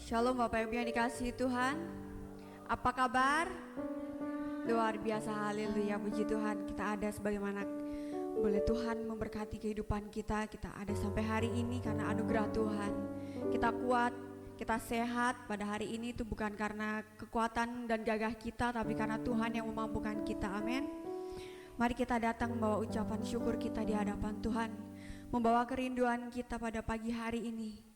Shalom Bapak Ibu yang dikasihi Tuhan. Apa kabar? Luar biasa, haleluya, puji Tuhan. Kita ada sebagaimana boleh Tuhan memberkati kehidupan kita. Kita ada sampai hari ini karena anugerah Tuhan. Kita kuat, kita sehat pada hari ini itu bukan karena kekuatan dan gagah kita, tapi karena Tuhan yang memampukan kita, amin. Mari kita datang membawa ucapan syukur kita di hadapan Tuhan, membawa kerinduan kita pada pagi hari ini.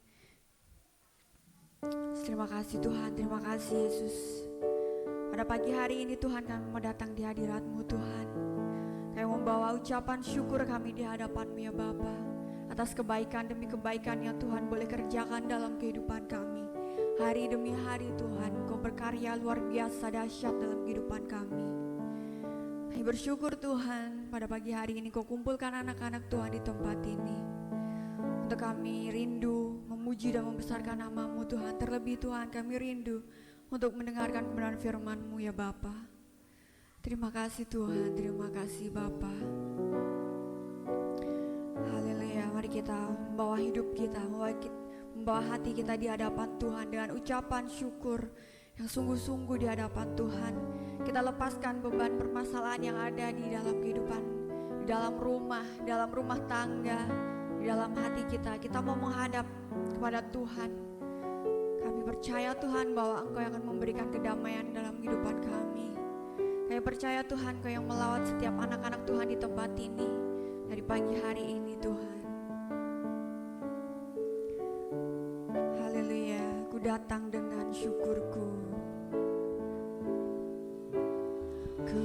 Terima kasih Tuhan, terima kasih Yesus. Pada pagi hari ini Tuhan, kami mau datang di hadirat-Mu Tuhan. Kami membawa ucapan syukur kami di hadapan-Mu ya Bapa, atas kebaikan demi kebaikan yang Tuhan boleh kerjakan dalam kehidupan kami. Hari demi hari Tuhan, Kau berkarya luar biasa dahsyat dalam kehidupan kami. Kami bersyukur Tuhan, pada pagi hari ini Kau kumpulkan anak-anak Tuhan di tempat ini. Untuk kami rindu memuji dan membesarkan nama-Mu Tuhan. Terlebih Tuhan, kami rindu untuk mendengarkan kebenaran firman-Mu ya Bapa. Terima kasih Tuhan, terima kasih Bapa. Haleluya, mari kita membawa hidup kita, membawa hati kita di hadapan Tuhan dengan ucapan syukur yang sungguh-sungguh di hadapan Tuhan. Kita lepaskan beban permasalahan yang ada di dalam kehidupan, di dalam rumah tangga, di dalam hati kita. Kita mau menghadap kepada Tuhan. Kami percaya Tuhan bahwa Engkau yang akan memberikan kedamaian dalam kehidupan kami. Kami percaya Tuhan, Engkau yang melawat setiap anak-anak Tuhan di tempat ini dari pagi hari ini Tuhan. Haleluya, ku datang dengan syukurku. Ku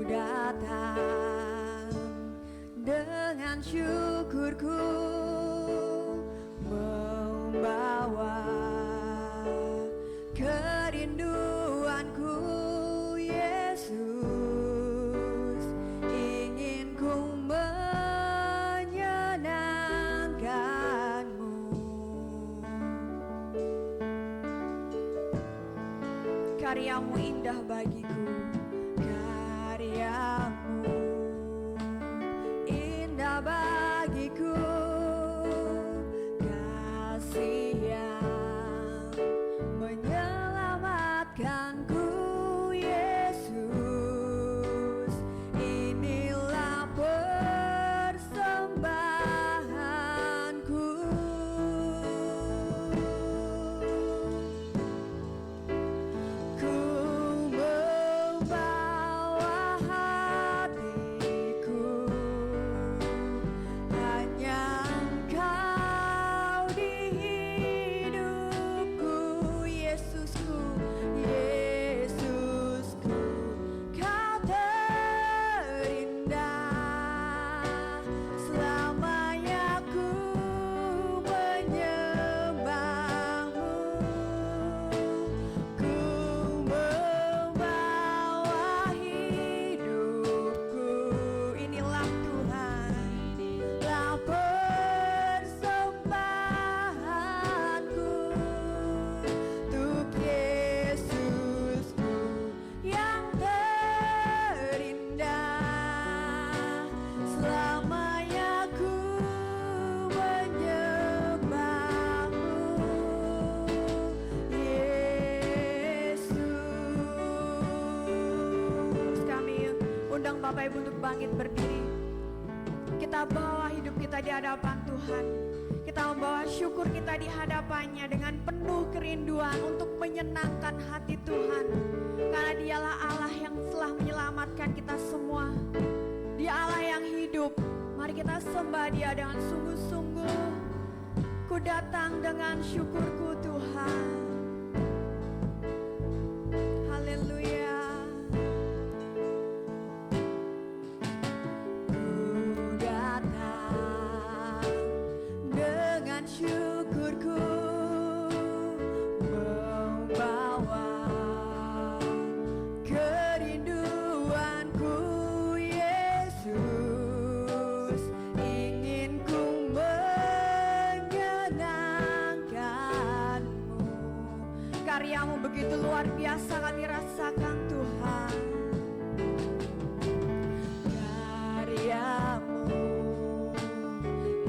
datang dengan syukurku, membawa kerinduanku Yesus, ingin ku menyenangkan-Mu. Karya-Mu indah bagiku, karya-Mu indah bagiku, kasih yang menyelamatkanku Yesus, inilah persembahanku. Ku membawa hatiku, hanya Engkau di hidupku Yesusku, Yesusku, Kau terindah, selamanya ku menyembah-Mu. Ku membawa hidupku, inilah Tuhan, inilah persembahanku untuk Yesusku yang terindah, selamanya ku menyembah-Mu Yesus. Kami undang Bapak Ibu untuk bangkit berdiri. Kita bawa hidup kita di hadapan Tuhan. Kita membawa syukur kita di hadapannya dengan penuh kerinduan untuk menyenangkan hati Tuhan. Karena Dialah Allah yang telah menyelamatkan kita semua. Dia Allah yang hidup. Mari kita sembah Dia dengan sungguh-sungguh. Ku datang dengan syukurku Tuhan. Haleluya. Ku datang dengan syukurku, membawa kerinduanku Yesus, ingin ku menyenangkan-Mu. Karya-Mu begitu luar biasa kami rasakan Tuhan. Karya-Mu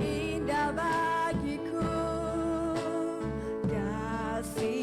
indah bagiku, kasih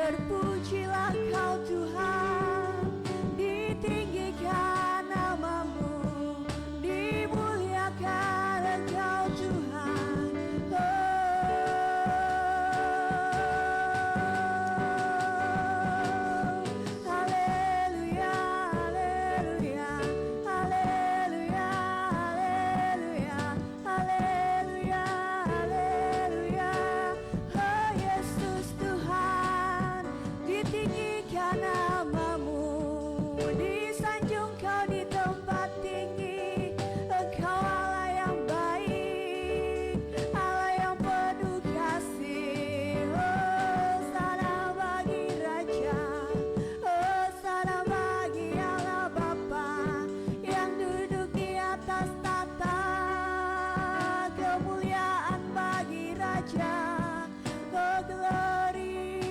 Terpujilah kau Tuhan, ditinggikan namamu, dimuliakan engkau Tuhan. Haleluya, haleluya, haleluya, haleluya, haleluya, haleluya. Oh Yesus Tuhan, ditinggikan namamu, disanjung kau di tempat tinggi. Engkau Allah yang baik, Allah yang penuh kasih. Hosana bagi Raja, hosana bagi Allah Bapa yang duduk di atas tata. Kemuliaan bagi Raja, oh glory.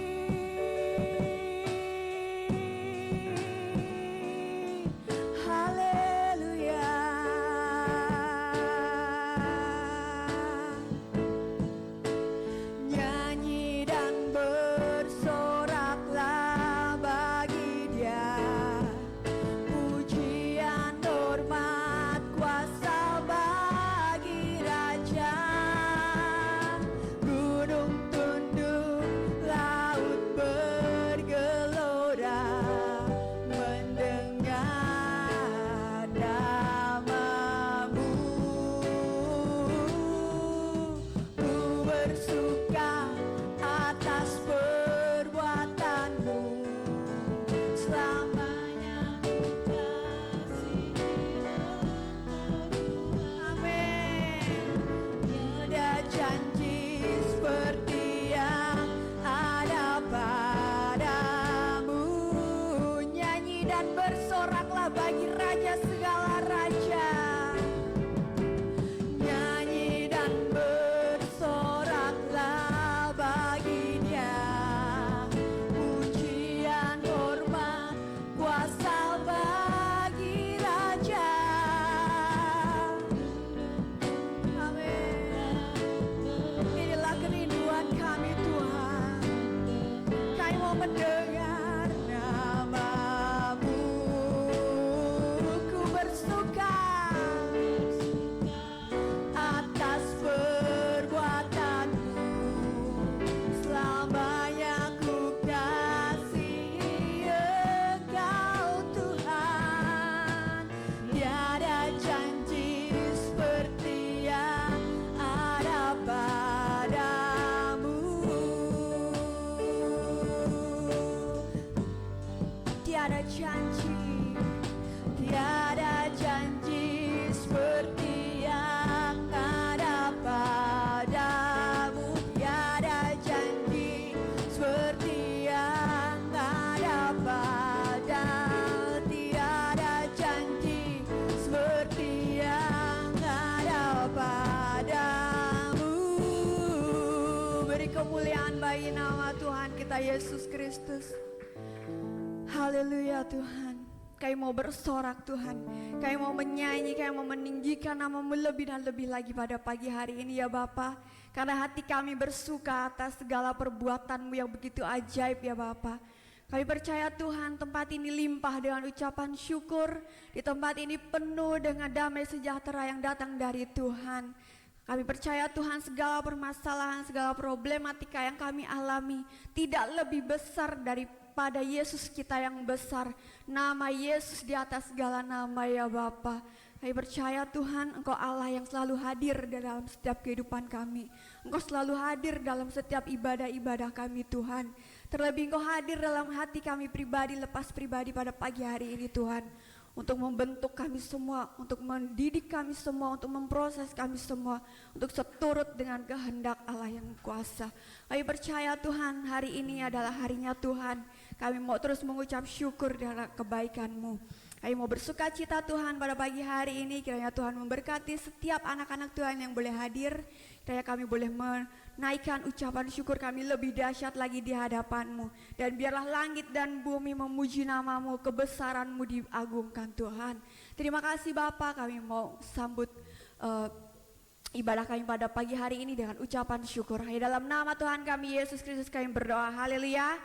Haleluya. Nyanyi dan bersoraklah bagi Dia, pujian hormat kuasa bagi Raja. Gunung tunduk, laut bergelora, mendengar namamu. Ku bersuka atas perbuatanmu, selamanya ku kasihi engkau. Amin. Ada janji seperti yang ada padamu. Nyanyi dan bersoraklah bagi Raja segala raja. Nyanyi dan bersoraklah bagi Dia, pujian hormat kuasa bagi Raja. Amin. Inilah kerinduan kami Tuhan, kami mau mendengar namamu. Ku bersuka atas perbuatanmu, selamanya ku kasihi engkau Tuhan. Tiada janji seperti yang ada padamu. Tiada janji, tiada janji seperti yang ada padamu. Tiada janji seperti yang ada padamu. Tiada janji seperti yang ada padamu. Beri kemuliaan bagi nama Tuhan kita Yesus Kristus. Haleluya Tuhan. Kami mau bersorak Tuhan, kami mau menyanyi, kami mau meninggikan namamu lebih dan lebih lagi pada pagi hari ini ya Bapa. Karena hati kami bersuka atas segala perbuatanmu yang begitu ajaib ya Bapa. Kami percaya Tuhan tempat ini limpah dengan ucapan syukur. Di tempat ini penuh dengan damai sejahtera yang datang dari Tuhan. Kami percaya Tuhan segala permasalahan, segala problematika yang kami alami tidak lebih besar daripada Yesus kita yang besar. Nama Yesus di atas segala nama ya Bapa. Kami percaya Tuhan Engkau Allah yang selalu hadir dalam setiap kehidupan kami. Engkau selalu hadir dalam setiap ibadah-ibadah kami Tuhan. Terlebih Engkau hadir dalam hati kami pribadi, lepas pribadi pada pagi hari ini Tuhan. Untuk membentuk kami semua, untuk mendidik kami semua, untuk memproses kami semua, untuk seturut dengan kehendak Allah yang kuasa. Kami percaya Tuhan hari ini adalah harinya Tuhan. Kami mau terus mengucap syukur dengan kebaikan-Mu. Kami mau bersuka cita Tuhan pada pagi hari ini. Kiranya Tuhan memberkati setiap anak-anak Tuhan yang boleh hadir. Kiranya kami boleh menaikkan ucapan syukur kami lebih dahsyat lagi di hadapan-Mu. Dan biarlah langit dan bumi memuji nama-Mu, kebesaran-Mu diagungkan Tuhan. Terima kasih Bapa, kami mau sambut ibadah kami pada pagi hari ini dengan ucapan syukur. Di dalam nama Tuhan kami Yesus Kristus kami berdoa. Haleluya.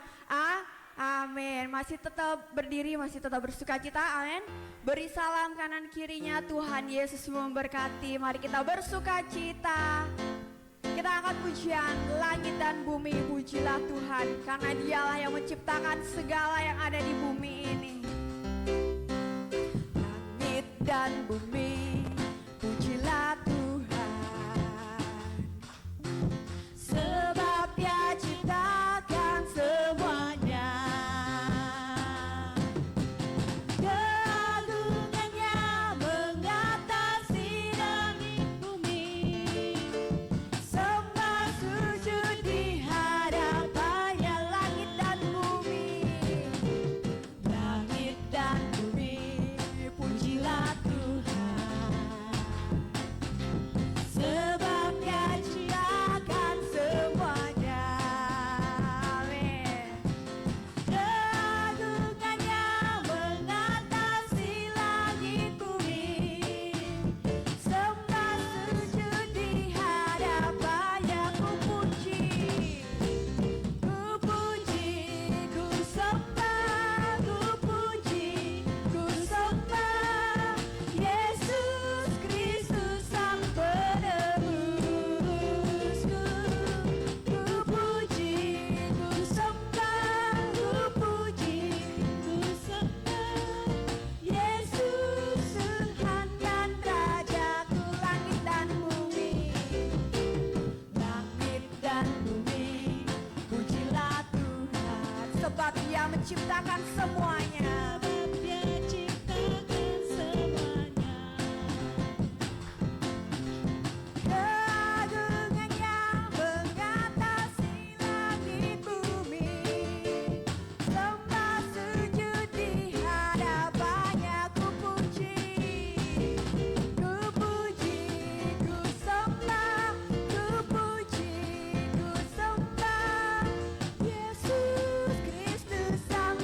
Amin. Masih tetap berdiri, masih tetap bersukacita. Amin. Beri salam kanan kirinya. Tuhan Yesus memberkati. Mari kita bersukacita. Kita angkat pujian, langit dan bumi pujilah Tuhan, karena Dialah yang menciptakan segala yang ada di bumi ini. Langit dan bumi pujilah Tuhan, sebab Dia ciptakan semuanya. Keagungannya mengatasi langit bumi, sembah sujud di hadapannya. Langit dan bumi, langit dan bumi pujilah Tuhan, sebab Dia ciptakan semuanya. Amin. Keagungannya mengatasi langit bumi, sembah sujud di hadapannya. Ku puji, ku sembah, ku puji, ku sembah Yesus Kristus Sang Penebusku. Ku puji, ku sembah, ku puji, ku sembah Yesus Tuhan dan Rajaku. Langit dan bumi, langit dan bumi pujilah Tuhan, sebab Dia menciptakan semuanya. Dia ciptakan semuanya. Keagungannya mengatasi langit bumi, sembah sujud di hadapannya. Ku puji, ku sembah, ku puji, ku sembah Yesus Kristus Sang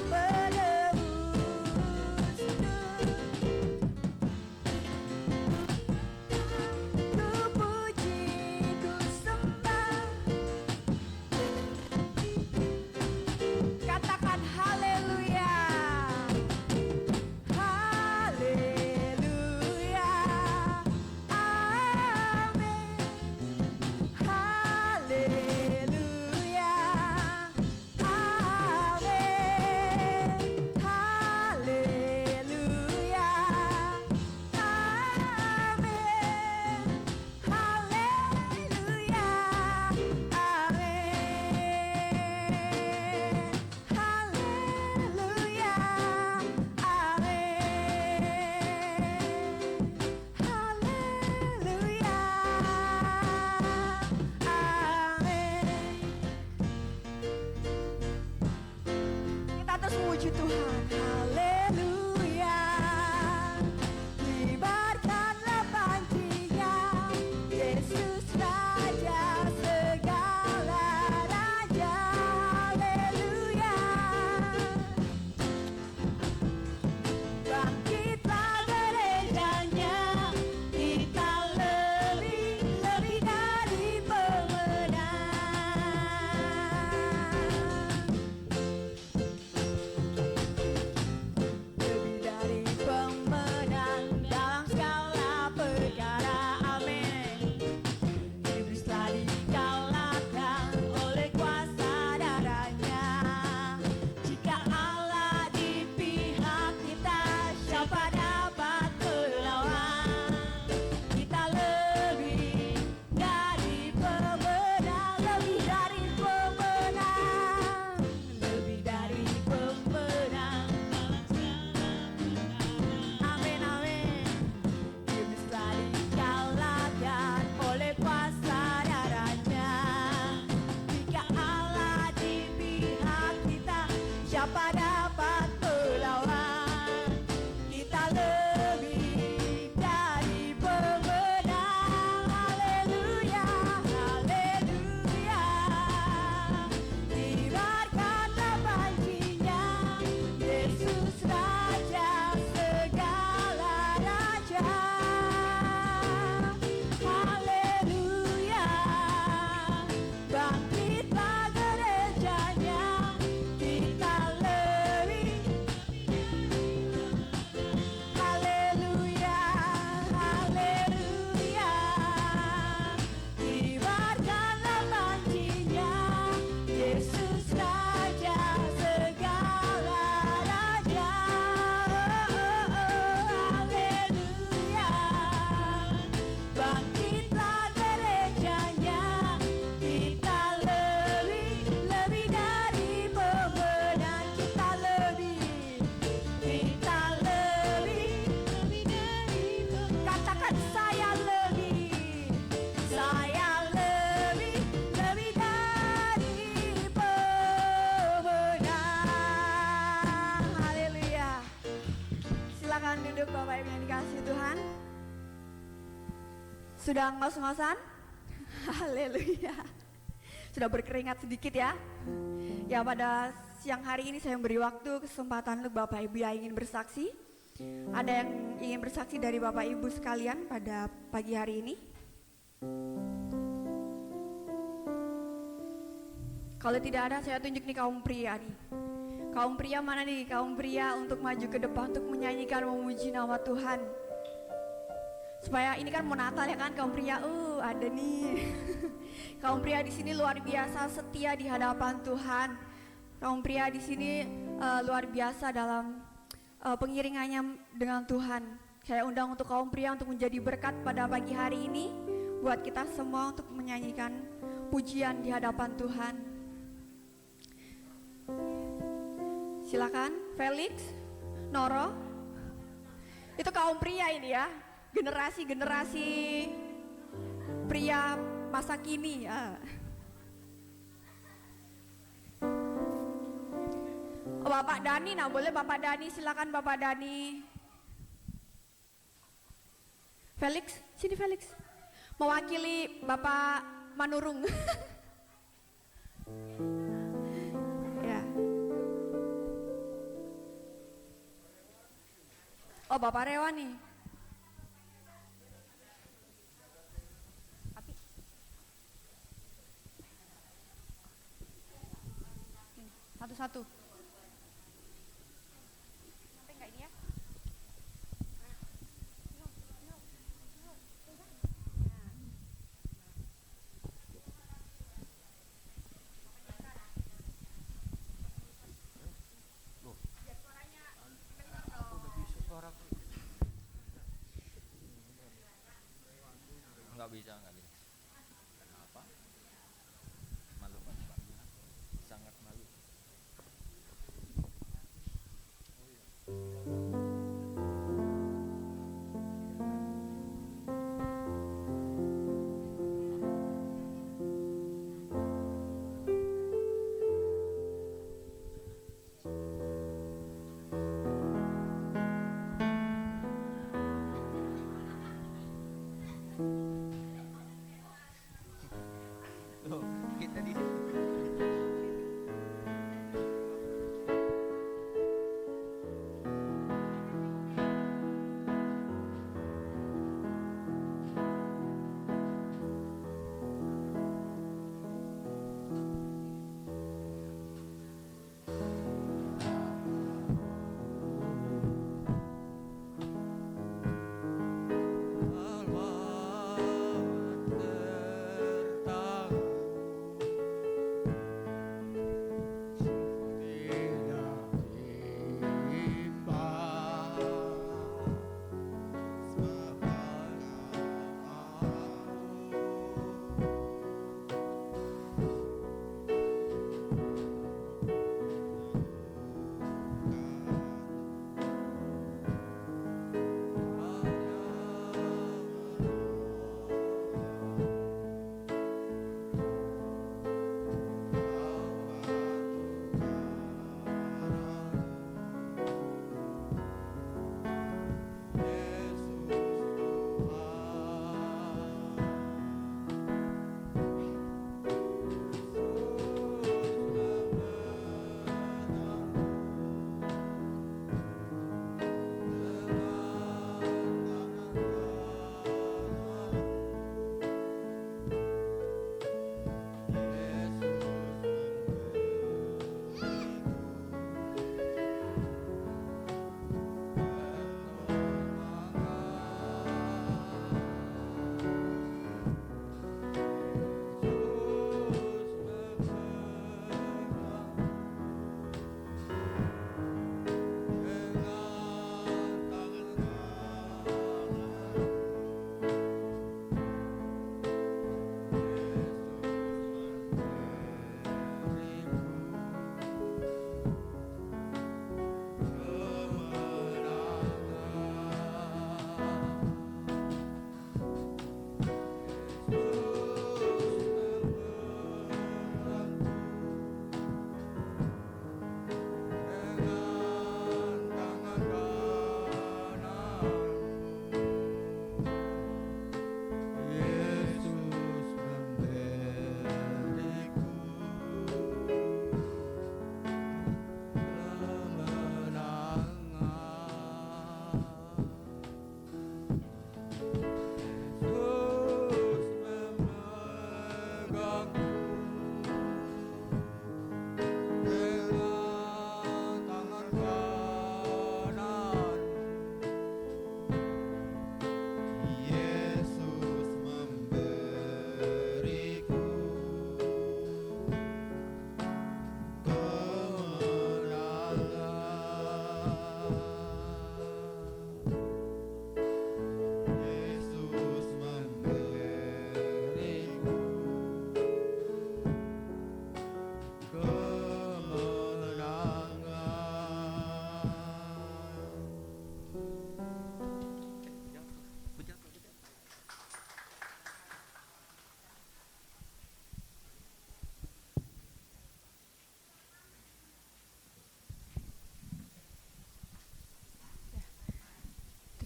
Sudah ngos-ngosan? Haleluya. Sudah berkeringat sedikit ya. Ya, pada siang hari ini saya memberi waktu kesempatan untuk Bapak Ibu yang ingin bersaksi. Ada yang ingin bersaksi dari Bapak Ibu sekalian pada pagi hari ini? Kalau tidak ada, saya tunjuk nih kaum pria nih. Kaum pria mana nih? Kaum pria untuk maju ke depan untuk menyanyikan memuji nama Tuhan. Supaya ini kan mau Natal ya kan, kaum pria. Ada nih. Kaum pria di sini luar biasa setia di hadapan Tuhan. Kaum pria di sini luar biasa dalam pengiringannya dengan Tuhan. Saya undang untuk kaum pria untuk menjadi berkat pada pagi hari ini buat kita semua untuk menyanyikan pujian di hadapan Tuhan. Silakan, Felix, Noro. Itu kaum pria ini ya, generasi pria masa kini ya. Bapak Dani, nah boleh Bapak Dani, silakan Bapak Dani. Felix, sini Felix. Mewakili Bapak Manurung. Ya. Oh, Bapak Rewan nih. Satu-satu. Sampai enggak ini ya? Nggak bisa. Kenapa? Malu Pak. Sangat malu.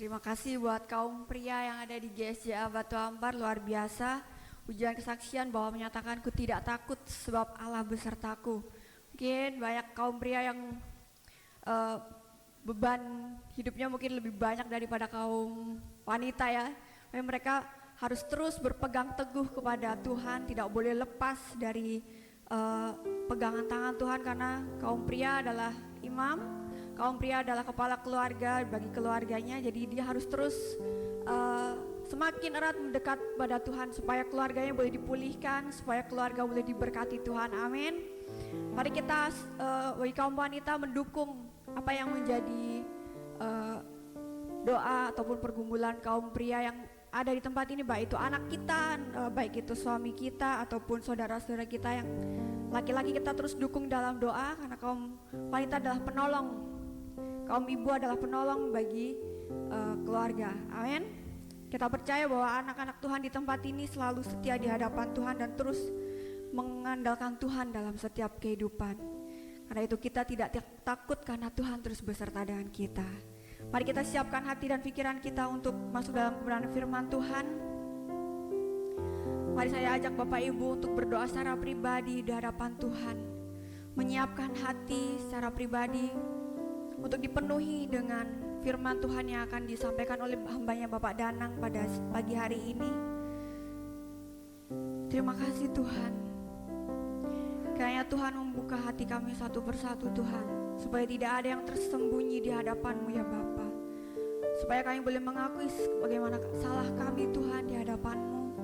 Terima kasih buat kaum pria yang ada di GSJA Batu Ampar, luar biasa. Ujian kesaksian bahwa menyatakanku tidak takut sebab Allah besertaku. Mungkin banyak kaum pria yang beban hidupnya mungkin lebih banyak daripada kaum wanita ya. Mereka harus terus berpegang teguh kepada Tuhan, tidak boleh lepas dari pegangan tangan Tuhan, karena kaum pria adalah imam, kaum pria adalah kepala keluarga bagi keluarganya. Jadi dia harus terus semakin erat mendekat pada Tuhan supaya keluarganya boleh dipulihkan, supaya keluarga boleh diberkati Tuhan. Amin. Mari kita bagi kaum wanita mendukung apa yang menjadi doa ataupun pergumulan kaum pria yang ada di tempat ini, baik itu anak kita, baik itu suami kita ataupun saudara-saudara kita yang laki-laki. Kita terus dukung dalam doa, karena kaum wanita adalah penolong, kaum ibu adalah penolong bagi keluarga. Amin. Kita percaya bahwa anak-anak Tuhan di tempat ini selalu setia di hadapan Tuhan dan terus mengandalkan Tuhan dalam setiap kehidupan. Karena itu kita tidak takut, karena Tuhan terus beserta dengan kita. Mari kita siapkan hati dan pikiran kita untuk masuk dalam kebenaran firman Tuhan. Mari saya ajak Bapak Ibu untuk berdoa secara pribadi di hadapan Tuhan. Menyiapkan hati secara pribadi untuk dipenuhi dengan firman Tuhan yang akan disampaikan oleh hambanya Bapak Danang pada pagi hari ini. Terima kasih Tuhan. Kiranya Tuhan membuka hati kami satu persatu Tuhan, supaya tidak ada yang tersembunyi di hadapan-Mu ya Bapa. Supaya kami boleh mengakui bagaimana salah kami Tuhan di hadapan-Mu.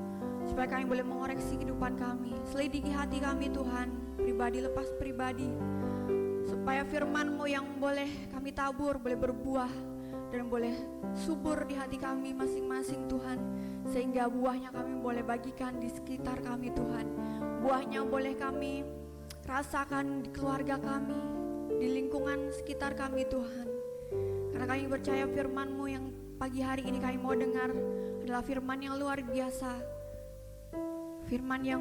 Supaya kami boleh mengoreksi kehidupan kami. Selidiki hati kami Tuhan, pribadi lepas pribadi. Supaya firman-Mu yang boleh kami tabur boleh berbuah dan boleh subur di hati kami masing-masing Tuhan. Sehingga buahnya kami boleh bagikan di sekitar kami Tuhan. Buahnya boleh kami rasakan di keluarga kami, di lingkungan sekitar kami Tuhan. Karena kami percaya firman-Mu yang pagi hari ini kami mau dengar adalah firman yang luar biasa, firman yang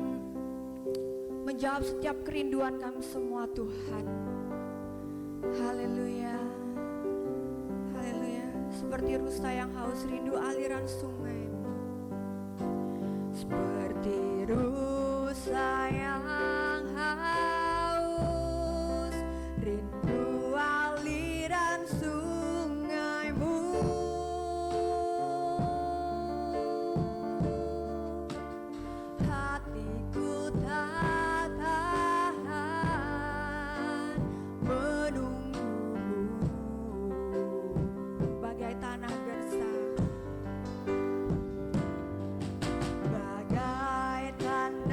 menjawab setiap kerinduan kami semua Tuhan. Haleluya, haleluya. Seperti rusa yang haus rindu aliran sungai, seperti rusa yang haus rindu aliran sungai-Mu. Hatiku tak tahan menunggu-Mu, bagai tanah gersang, bagai tanah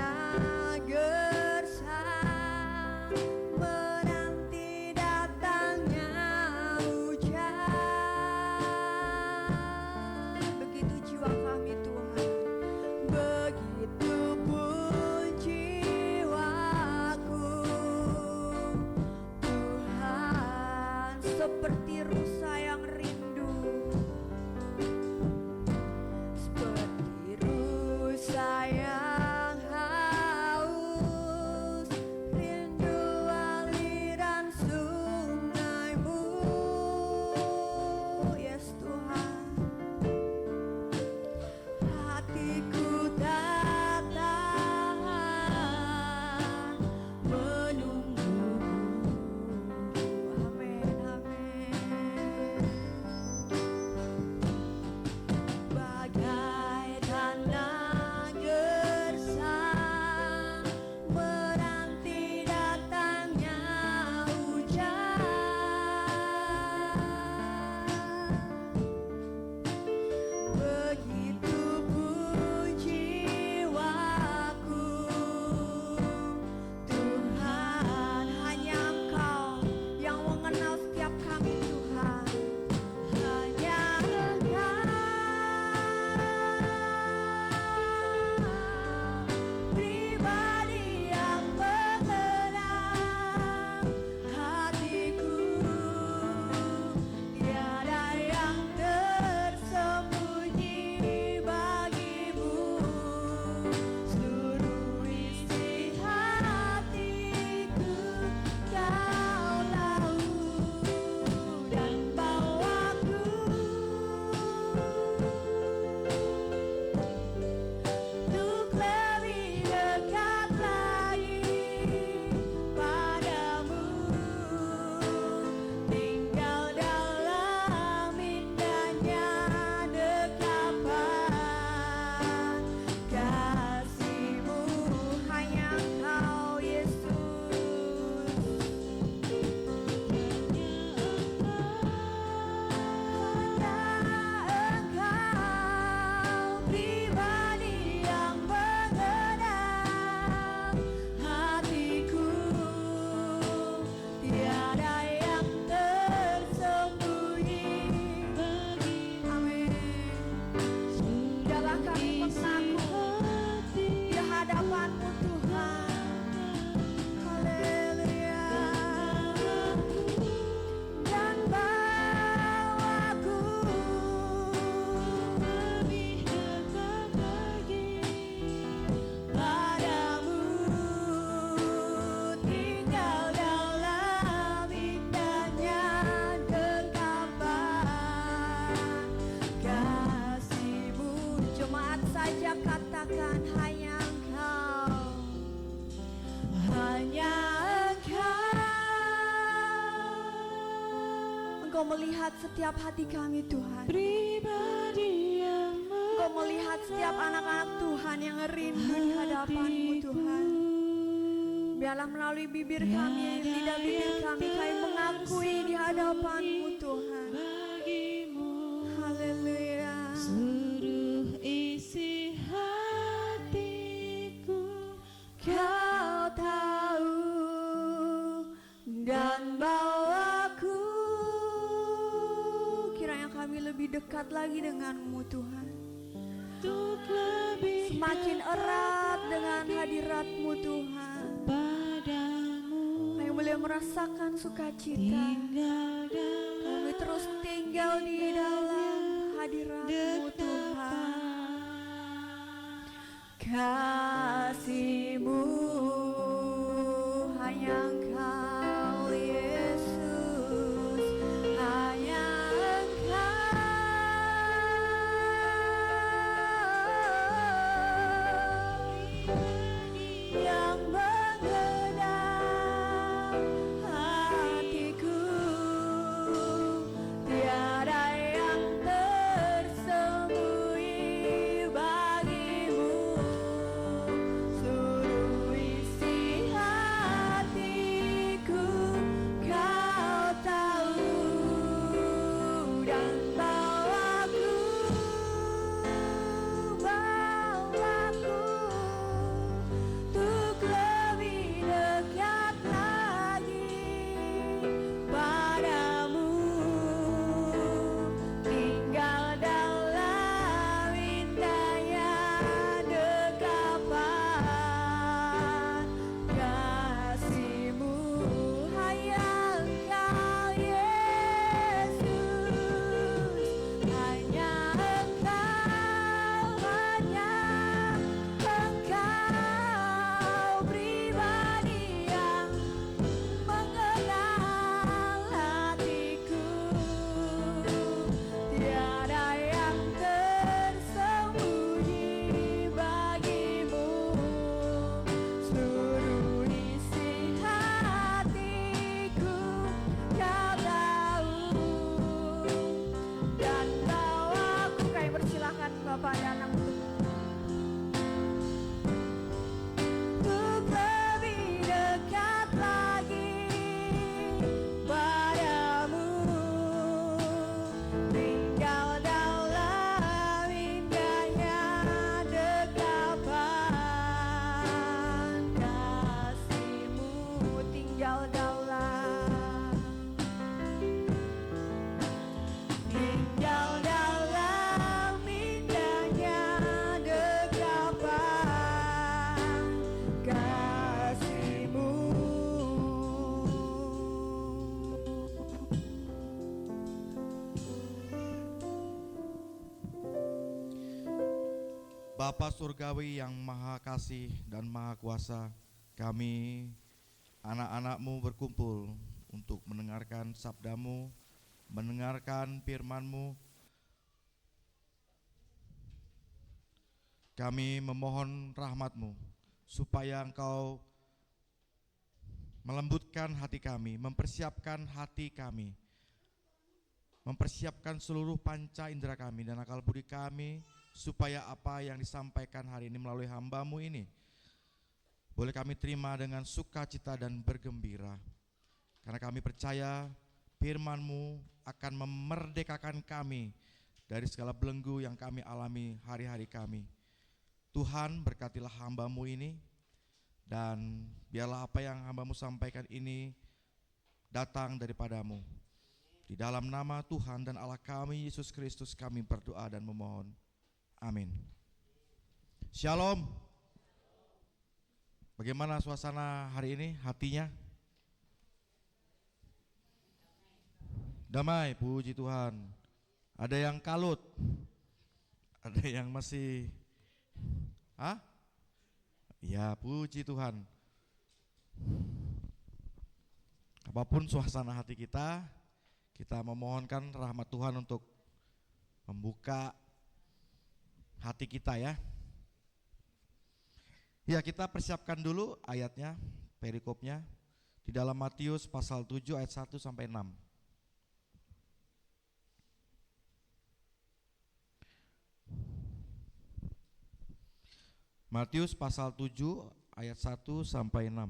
Engkau melihat setiap hati kami Tuhan. Pribadi yang Engkau melihat setiap anak-anak Tuhan yang rindu di hadapan-Mu Tuhan. Biarlah melalui bibir kami, lidah bibir kami mengakui di hadapan-Mu Tuhan. bagimu Haleluya. seluruh isi hatiku. Kau tahu dan bawaku. Kiranya kami lebih dekat lagi dengan-Mu Tuhan. Untuk lebih Semakin erat dengan hadirat-Mu Tuhan. padamu Kami boleh merasakan sukacita. tinggal dalam Kami terus tinggal di dalam hadirat-Mu Tuhan. Kasih-Mu hanya Engkau Yesus, hanya Engkau yang mengenal hatiku. Tiada yang tersembunyi bagimu. Seluruh isi hatiku Kau tahu dan bawaku untuk lebih dekat lagi padamu. Tinggal dalam indahnya dekapan kasih-Mu hanya Engkau Yesus, hanya Engkau pribadi yang mengenal hatiku. Tiada yang tersembunyi bagimu. Seluruh isi hatiku Kau tahu dan bawaku. Kami persilahkan Bapak dan Anak untuk lebih dekat lagi padamu. Tinggal dalam indahnya dekapan kasih-Mu. Tinggal dalam indahnya dekapan kasih-Mu. Bapa Surgawi yang Maha Kasih dan Maha Kuasa, kami anak-anak-Mu berkumpul untuk mendengarkan sabda-Mu, mendengarkan firman-Mu. Kami memohon rahmat-Mu supaya Engkau melembutkan hati kami, mempersiapkan hati kami, mempersiapkan seluruh panca indera kami dan akal budi kami, supaya apa yang disampaikan hari ini melalui hamba-Mu ini boleh kami terima dengan sukacita dan bergembira. Karena kami percaya firman-Mu akan memerdekakan kami dari segala belenggu yang kami alami hari-hari kami. Tuhan, berkatilah hamba-Mu ini, dan biarlah apa yang hamba-Mu sampaikan ini datang daripada-Mu. Di dalam nama Tuhan dan Allah kami Yesus Kristus kami berdoa dan memohon. Amin. Shalom. Bagaimana suasana hari ini, hatinya? Damai, puji Tuhan. Ada yang kalut, ada yang masih ya, puji Tuhan. Apapun suasana hati kita memohonkan rahmat Tuhan untuk membuka hati kita ya. Ya, kita persiapkan dulu ayatnya, perikopnya di dalam Matius pasal 7 ayat 1 sampai 6. Matius pasal 7 ayat 1 sampai 6.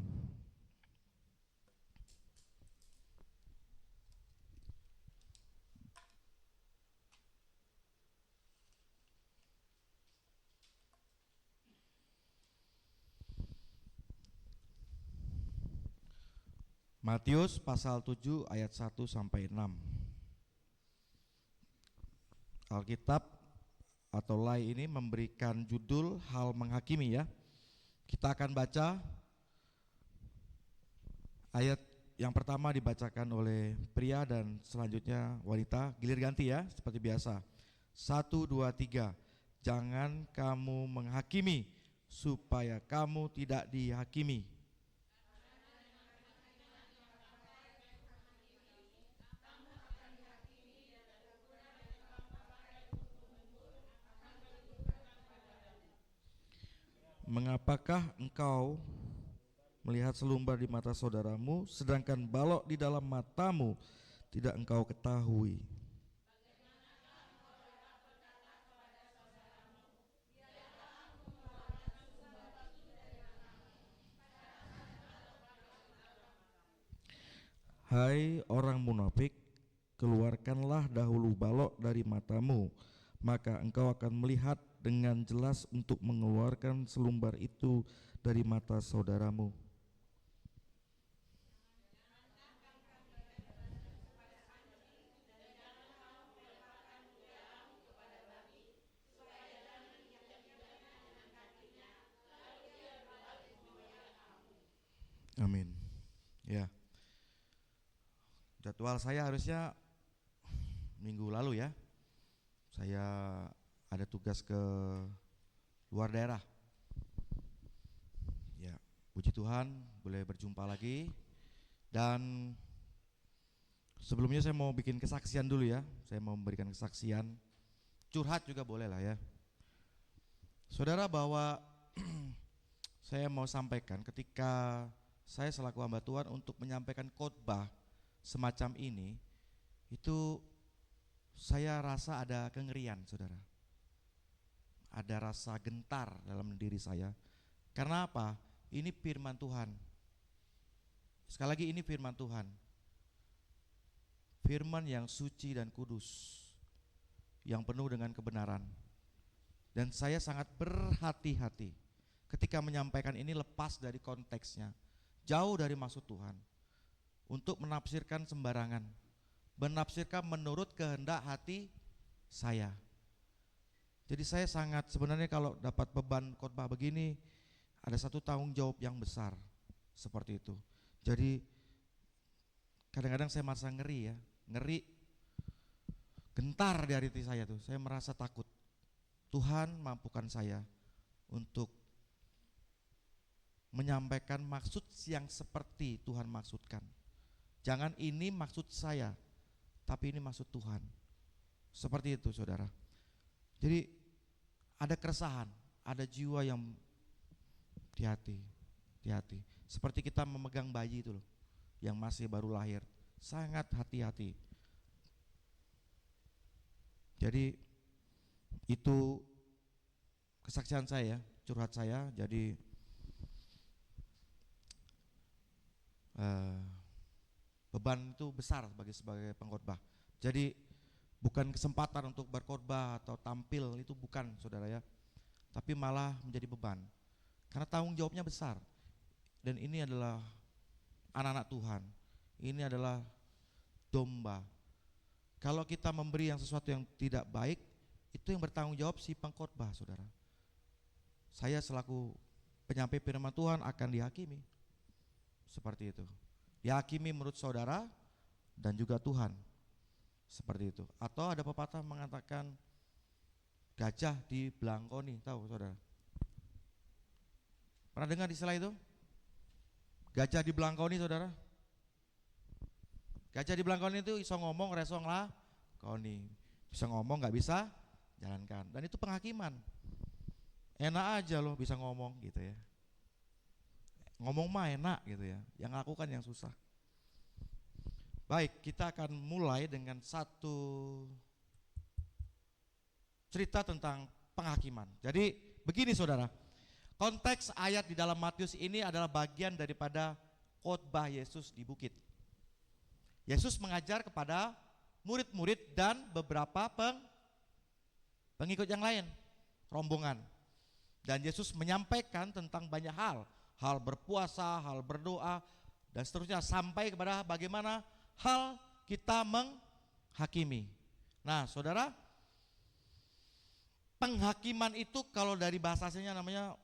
Matius pasal 7 ayat 1 sampai 6. Alkitab atau Lai ini memberikan judul hal menghakimi ya. Kita akan baca ayat yang pertama dibacakan oleh pria dan selanjutnya wanita, gilir ganti ya seperti biasa. 1, 2, 3. Jangan kamu menghakimi supaya kamu tidak dihakimi. Mengapakah engkau melihat selumbar di mata saudaramu, sedangkan balok di dalam matamu tidak engkau ketahui? Hai orang munafik, keluarkanlah dahulu balok dari matamu, maka engkau akan melihat dengan jelas untuk mengeluarkan selumbar itu dari mata saudaramu. Amin. Ya. Jadwal saya harusnya minggu lalu ya. Saya ada tugas ke luar daerah. Ya, puji Tuhan boleh berjumpa lagi. Dan sebelumnya saya mau bikin kesaksian dulu ya. Saya mau memberikan kesaksian. Curhat juga boleh lah ya. Saudara, bahwa saya mau sampaikan ketika saya selaku hamba Tuhan untuk menyampaikan khotbah semacam ini, itu saya rasa ada kengerian, saudara. Ada rasa gentar dalam diri saya. Karena apa? Ini firman Tuhan. Sekali lagi, ini firman Tuhan. Firman yang suci dan kudus, yang penuh dengan kebenaran. Dan saya sangat berhati-hati ketika menyampaikan ini, lepas dari konteksnya, jauh dari maksud Tuhan, untuk menafsirkan sembarangan, menafsirkan menurut kehendak hati saya. Jadi saya sangat, sebenarnya kalau dapat beban khotbah begini, ada satu tanggung jawab yang besar seperti itu. Jadi kadang-kadang saya merasa ngeri ya, ngeri, gentar di hati saya tuh. Saya merasa takut. Tuhan mampukan saya untuk menyampaikan maksud yang seperti Tuhan maksudkan. Jangan ini maksud saya, tapi ini maksud Tuhan. Seperti itu, saudara. Jadi ada keresahan, ada jiwa yang hati-hati. Seperti kita memegang bayi itu loh, yang masih baru lahir. Sangat hati-hati. Jadi itu kesaksian saya, curhat saya. Jadi beban itu besar sebagai pengkhotbah. Jadi bukan kesempatan untuk berkhotbah atau tampil, itu bukan, saudara ya. Tapi malah menjadi beban. Karena tanggung jawabnya besar. Dan ini adalah anak-anak Tuhan. Ini adalah domba. Kalau kita memberi yang sesuatu yang tidak baik, itu yang bertanggung jawab si pengkhotbah, saudara. Saya selaku penyampai firman Tuhan akan dihakimi. Seperti itu. Dihakimi menurut saudara dan juga Tuhan. Seperti itu. Atau ada pepatah mengatakan gajah dibelangkoni, tahu saudara? Pernah dengar istilah itu? Gajah dibelangkoni, saudara? Gajah dibelangkoni itu iso ngomong, reso nglakoni. Bisa ngomong, gak bisa jalankan. Dan itu penghakiman. Enak aja loh bisa ngomong gitu ya. Ngomong mah enak gitu ya, yang lakukan yang susah. Baik, kita akan mulai dengan satu cerita tentang penghakiman. Jadi begini, saudara, Konteks ayat di dalam Matius ini adalah bagian daripada khotbah Yesus di bukit. Yesus mengajar kepada murid-murid dan beberapa pengikut yang lain, rombongan. Dan Yesus menyampaikan tentang banyak hal, hal berpuasa, hal berdoa, dan seterusnya, sampai kepada bagaimana hal kita menghakimi. Nah, saudara, penghakiman itu kalau dari bahasa aslinya namanya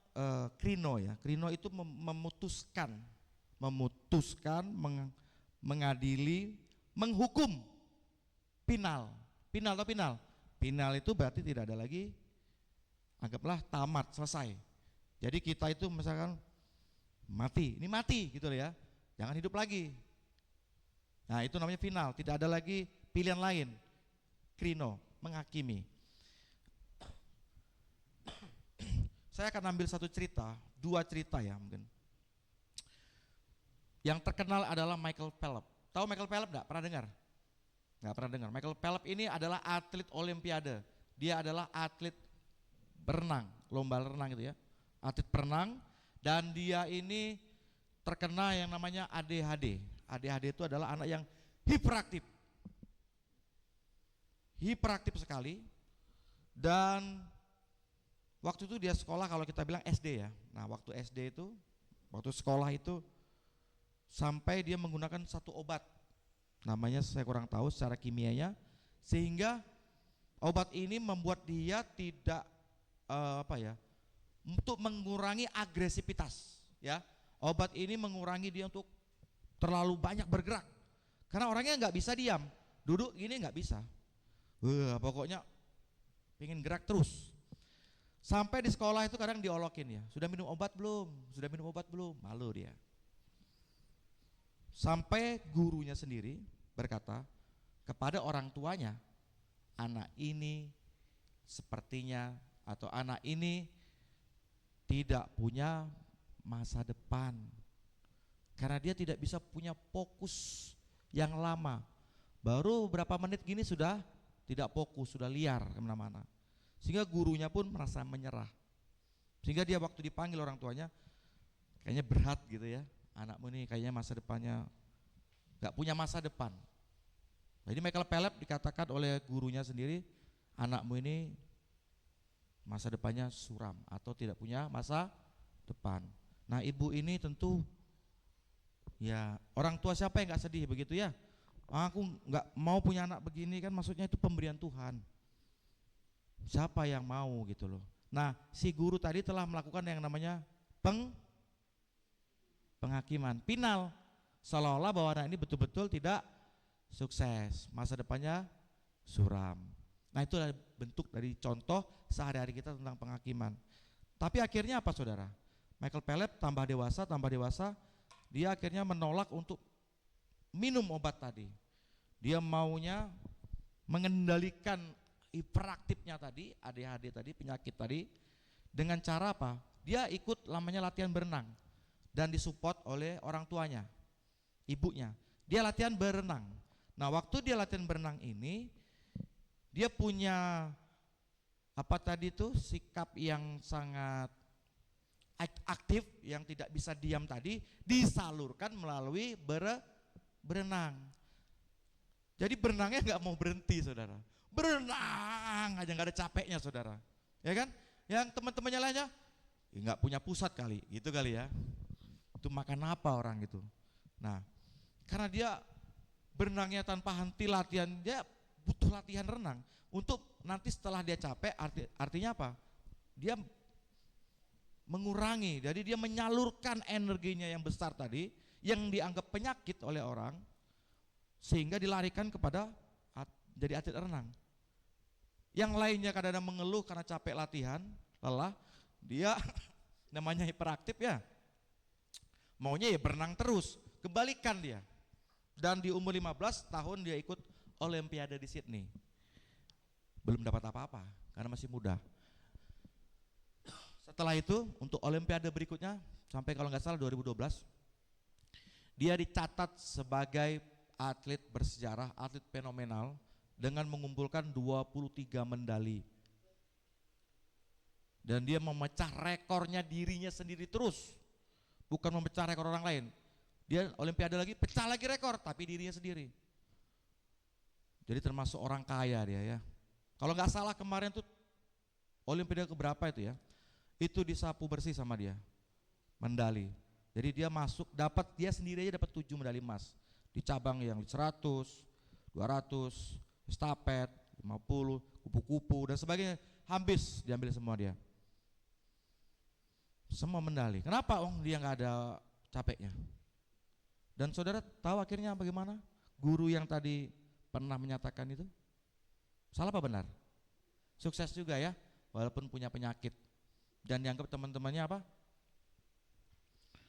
krino ya. Krino itu memutuskan, mengadili, menghukum. Final atau final. Final itu berarti tidak ada lagi, anggaplah tamat, selesai. Jadi kita itu misalkan mati, ini mati gitu ya. Jangan hidup lagi. Nah, itu namanya final, tidak ada lagi pilihan lain. Krino, menghakimi. Saya akan ambil satu cerita, dua cerita ya mungkin. Yang terkenal adalah Michael Phelps. Tahu Michael Phelps enggak? Pernah dengar? Enggak pernah dengar. Michael Phelps ini adalah atlet olimpiade. Dia adalah atlet berenang, lomba renang gitu ya. Atlet berenang, dan dia ini terkena yang namanya ADHD. ADHD itu adalah anak yang hiperaktif. Hiperaktif sekali. Dan waktu itu dia sekolah, kalau kita bilang SD ya. Nah, waktu SD itu, waktu sekolah itu sampai dia menggunakan satu obat. Namanya saya kurang tahu secara kimianya, sehingga obat ini membuat dia tidak untuk mengurangi agresivitas ya. Obat ini mengurangi dia untuk terlalu banyak bergerak. Karena orangnya nggak bisa diam, duduk gini nggak bisa. Pokoknya pengen gerak terus. Sampai di sekolah itu kadang diolokin ya, sudah minum obat belum? Sudah minum obat belum? Malu dia. Sampai gurunya sendiri berkata kepada orang tuanya, anak ini sepertinya atau anak ini tidak punya masa depan. Karena dia tidak bisa punya fokus yang lama. Baru berapa menit gini sudah tidak fokus, sudah liar kemana-mana. Sehingga gurunya pun merasa menyerah. Sehingga dia waktu dipanggil orang tuanya, kayaknya berat gitu ya, anakmu ini kayaknya masa depannya gak punya masa depan. Jadi Michael Phelps dikatakan oleh gurunya sendiri, anakmu ini masa depannya suram atau tidak punya masa depan. Nah, ibu ini tentu ya, orang tua siapa yang gak sedih begitu ya. Aku gak mau punya anak begini kan, maksudnya itu pemberian Tuhan. Siapa yang mau gitu loh. Nah, si guru tadi telah melakukan yang namanya penghakiman final, seolah-olah bahwa anak ini betul-betul tidak sukses, masa depannya suram. Nah, itu adalah bentuk dari contoh sehari-hari kita tentang penghakiman. Tapi akhirnya apa saudara? Michael Phelps tambah dewasa, dia akhirnya menolak untuk minum obat tadi. Dia maunya mengendalikan hiperaktifnya tadi, ADHD tadi, penyakit tadi, dengan cara apa? Dia ikut namanya latihan berenang dan disupport oleh orang tuanya, ibunya. Dia latihan berenang. Nah, waktu dia latihan berenang ini, dia punya apa tadi itu, sikap yang sangat aktif, yang tidak bisa diam tadi, disalurkan melalui berenang. Jadi berenangnya nggak mau berhenti saudara. Berenang aja nggak ada capeknya saudara, ya kan? Yang teman-temannya lainnya nggak punya pusat kali, gitu kali ya. Itu makan apa orang gitu. Nah, karena dia berenangnya tanpa henti, latihan, dia butuh latihan renang untuk nanti setelah dia capek, artinya apa? Dia mengurangi, jadi dia menyalurkan energinya yang besar tadi, yang dianggap penyakit oleh orang, sehingga dilarikan kepada jadi atlet renang. Yang lainnya kadang-kadang mengeluh karena capek latihan, lelah, dia namanya hiperaktif ya, maunya ya berenang terus, kebalikan dia. Dan di umur 15 tahun dia ikut Olimpiade di Sydney. Belum dapat apa-apa karena masih muda. Setelah itu untuk Olimpiade berikutnya, sampai kalau nggak salah 2012, dia dicatat sebagai atlet bersejarah, atlet fenomenal, dengan mengumpulkan 23 medali. Dan dia memecah rekornya dirinya sendiri terus. Bukan memecah rekor orang lain. Dia olimpiade lagi, pecah lagi rekor, tapi dirinya sendiri. Jadi termasuk orang kaya dia ya. Kalau nggak salah kemarin tuh olimpiade keberapa itu ya, itu disapu bersih sama dia, medali. Jadi dia masuk, dia sendiri aja dapat 7 medali emas. Di cabang yang 100, 200, estafet, 50, kupu-kupu dan sebagainya, habis diambil semua dia. Semua medali. Kenapa? Dia nggak ada capeknya. Dan saudara tahu akhirnya bagaimana? Guru yang tadi pernah menyatakan itu salah apa benar? Sukses juga ya, walaupun punya penyakit. Dan dianggap teman-temannya apa?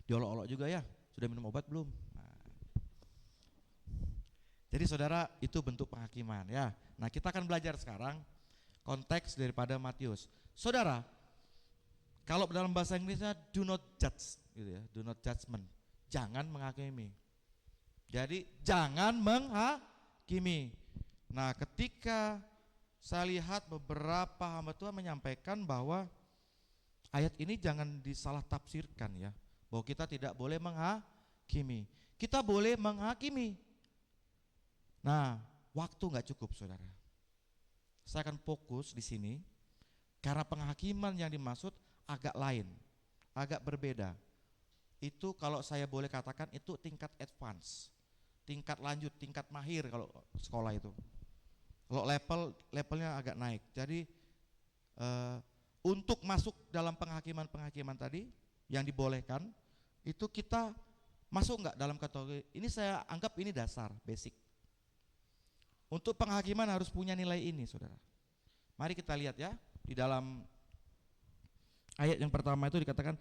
Diolok-olok juga ya. Sudah minum obat belum? Nah. Jadi saudara, itu bentuk penghakiman ya. Nah, kita akan belajar sekarang konteks daripada Matius. Saudara, kalau dalam bahasa Inggrisnya do not judge gitu ya, do not judgment. Jangan menghakimi. Jadi jangan menghakimi. Nah, ketika saya lihat beberapa hamba Tuhan menyampaikan bahwa ayat ini jangan disalah tafsirkan ya, bahwa kita tidak boleh menghakimi. Kita boleh menghakimi. Nah, waktu nggak cukup saudara. Saya akan fokus di sini karena penghakiman yang dimaksud agak lain, agak berbeda. Itu kalau saya boleh katakan itu tingkat advance, tingkat lanjut, tingkat mahir kalau sekolah itu. Kalau levelnya agak naik. Jadi untuk masuk dalam penghakiman tadi yang dibolehkan, itu kita masuk nggak dalam kategori ini? Saya anggap ini dasar, basic. Untuk penghakiman harus punya nilai ini, saudara. Mari kita lihat ya, di dalam ayat yang pertama itu dikatakan,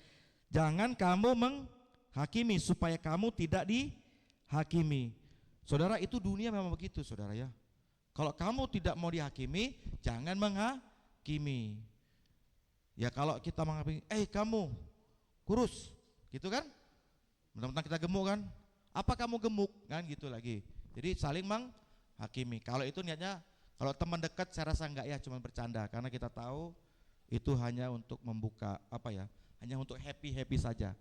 jangan kamu menghakimi supaya kamu tidak dihakimi. Saudara, itu dunia memang begitu saudara ya. Kalau kamu tidak mau dihakimi, jangan menghakimi. Ya kalau kita menghakimi, kamu kurus, gitu kan? Mentang-mentang kita gemuk kan? Apa kamu gemuk? Kan gitu lagi. Jadi saling menghakimi. Kalau itu niatnya, kalau teman dekat saya rasa enggak ya, cuma bercanda. Karena kita tahu itu hanya untuk membuka hanya untuk happy saja.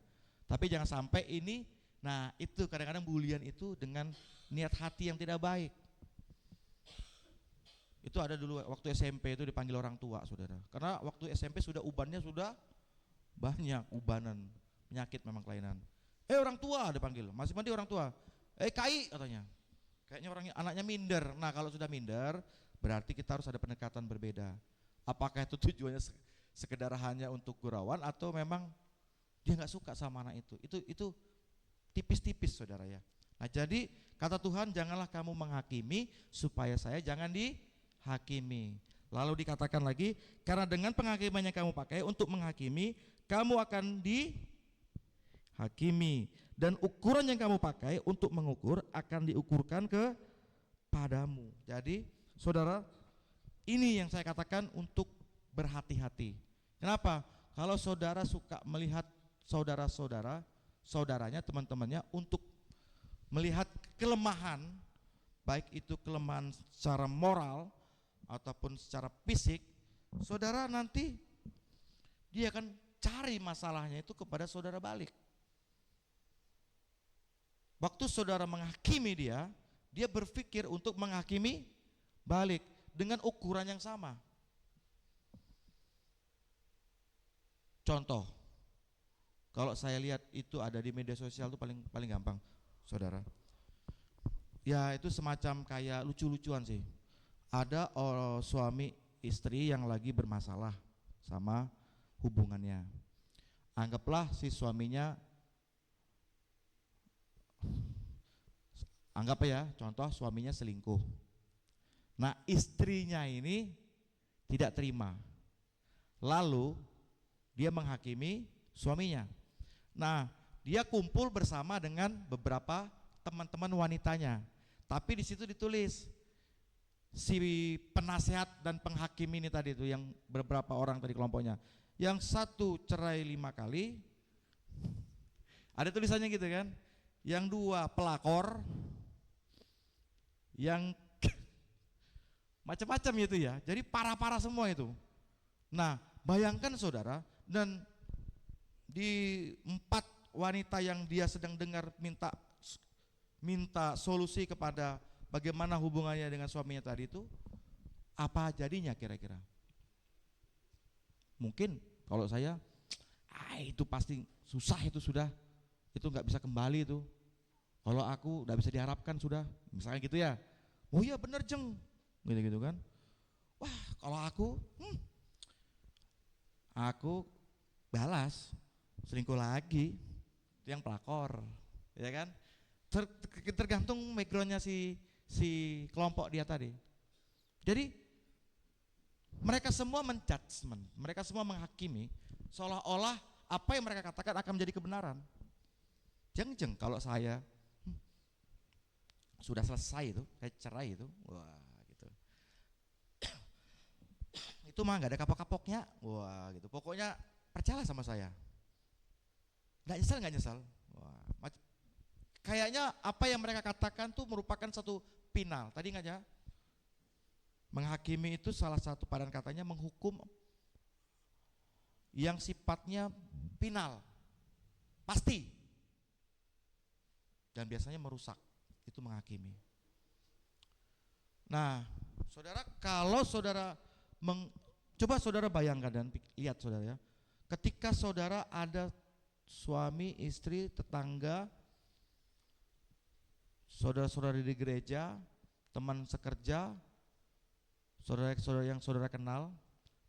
Tapi jangan sampai ini, nah itu kadang-kadang bulian itu dengan niat hati yang tidak baik. Itu ada dulu waktu SMP itu dipanggil orang tua saudara, karena waktu SMP sudah ubannya sudah banyak, ubanan, penyakit memang kelainan. Orang tua dipanggil, masih mandi orang tua, KI katanya, kayaknya anaknya minder. Nah kalau sudah minder berarti kita harus ada pendekatan berbeda. Apakah itu tujuannya sekedar hanya untuk gurauan atau memang dia nggak suka sama anak itu? Itu tipis-tipis saudara ya. Nah jadi kata Tuhan, janganlah kamu menghakimi supaya saya jangan dihakimi. Lalu dikatakan lagi, karena dengan penghakiman yang kamu pakai untuk menghakimi, kamu akan dihakimi, dan ukuran yang kamu pakai untuk mengukur akan diukurkan kepadamu. Jadi saudara, ini yang saya katakan untuk berhati-hati. Kenapa? Kalau saudara suka melihat saudaranya, teman-temannya untuk melihat kelemahan, baik itu kelemahan secara moral ataupun secara fisik, saudara nanti dia akan cari masalahnya itu kepada saudara balik. Waktu saudara menghakimi dia berpikir untuk menghakimi balik dengan ukuran yang sama. Contoh, kalau saya lihat itu ada di media sosial itu paling gampang, saudara. Ya itu semacam kayak lucu-lucuan sih. Ada suami istri yang lagi bermasalah sama hubungannya. Anggaplah si suaminya, anggap ya, contoh suaminya selingkuh. Nah istrinya ini tidak terima, lalu dia menghakimi suaminya. Nah dia kumpul bersama dengan beberapa teman-teman wanitanya, tapi di situ ditulis si penasehat dan penghakim ini tadi itu yang beberapa orang tadi kelompoknya, yang satu cerai 5 kali, ada tulisannya gitu kan, yang 2 pelakor, yang macam-macam itu ya, jadi parah-parah semua itu. Nah Bayangkan saudara, dan di 4 wanita yang dia sedang dengar minta solusi kepada bagaimana hubungannya dengan suaminya tadi itu, apa jadinya kira-kira? Mungkin kalau saya, itu pasti susah, itu sudah, itu nggak bisa kembali itu. Kalau aku nggak bisa diharapkan sudah, misalnya gitu ya. Oh iya bener Jeng, gitu kan. Wah kalau aku balas, selingkuh lagi, itu yang pelakor, ya kan? Tergantung backgroundnya si kelompok dia tadi. Jadi mereka semua menjudgment, mereka semua menghakimi, seolah-olah apa yang mereka katakan akan menjadi kebenaran. Jeng kalau saya sudah selesai itu, kayak cerai itu, wah gitu. Itu mah nggak ada kapok-kapoknya, wah gitu. Pokoknya percayalah sama saya. Nggak nyesal. Wah, kayaknya apa yang mereka katakan tuh merupakan satu final. Tadi nggak ya? Menghakimi itu salah satu padanan katanya menghukum yang sifatnya final, pasti, dan biasanya merusak. Itu menghakimi. Nah, saudara, kalau saudara coba saudara bayangkan dan lihat saudara ya, ketika saudara ada suami, istri, tetangga, saudara-saudara di gereja, teman sekerja, saudara-saudara yang saudara kenal,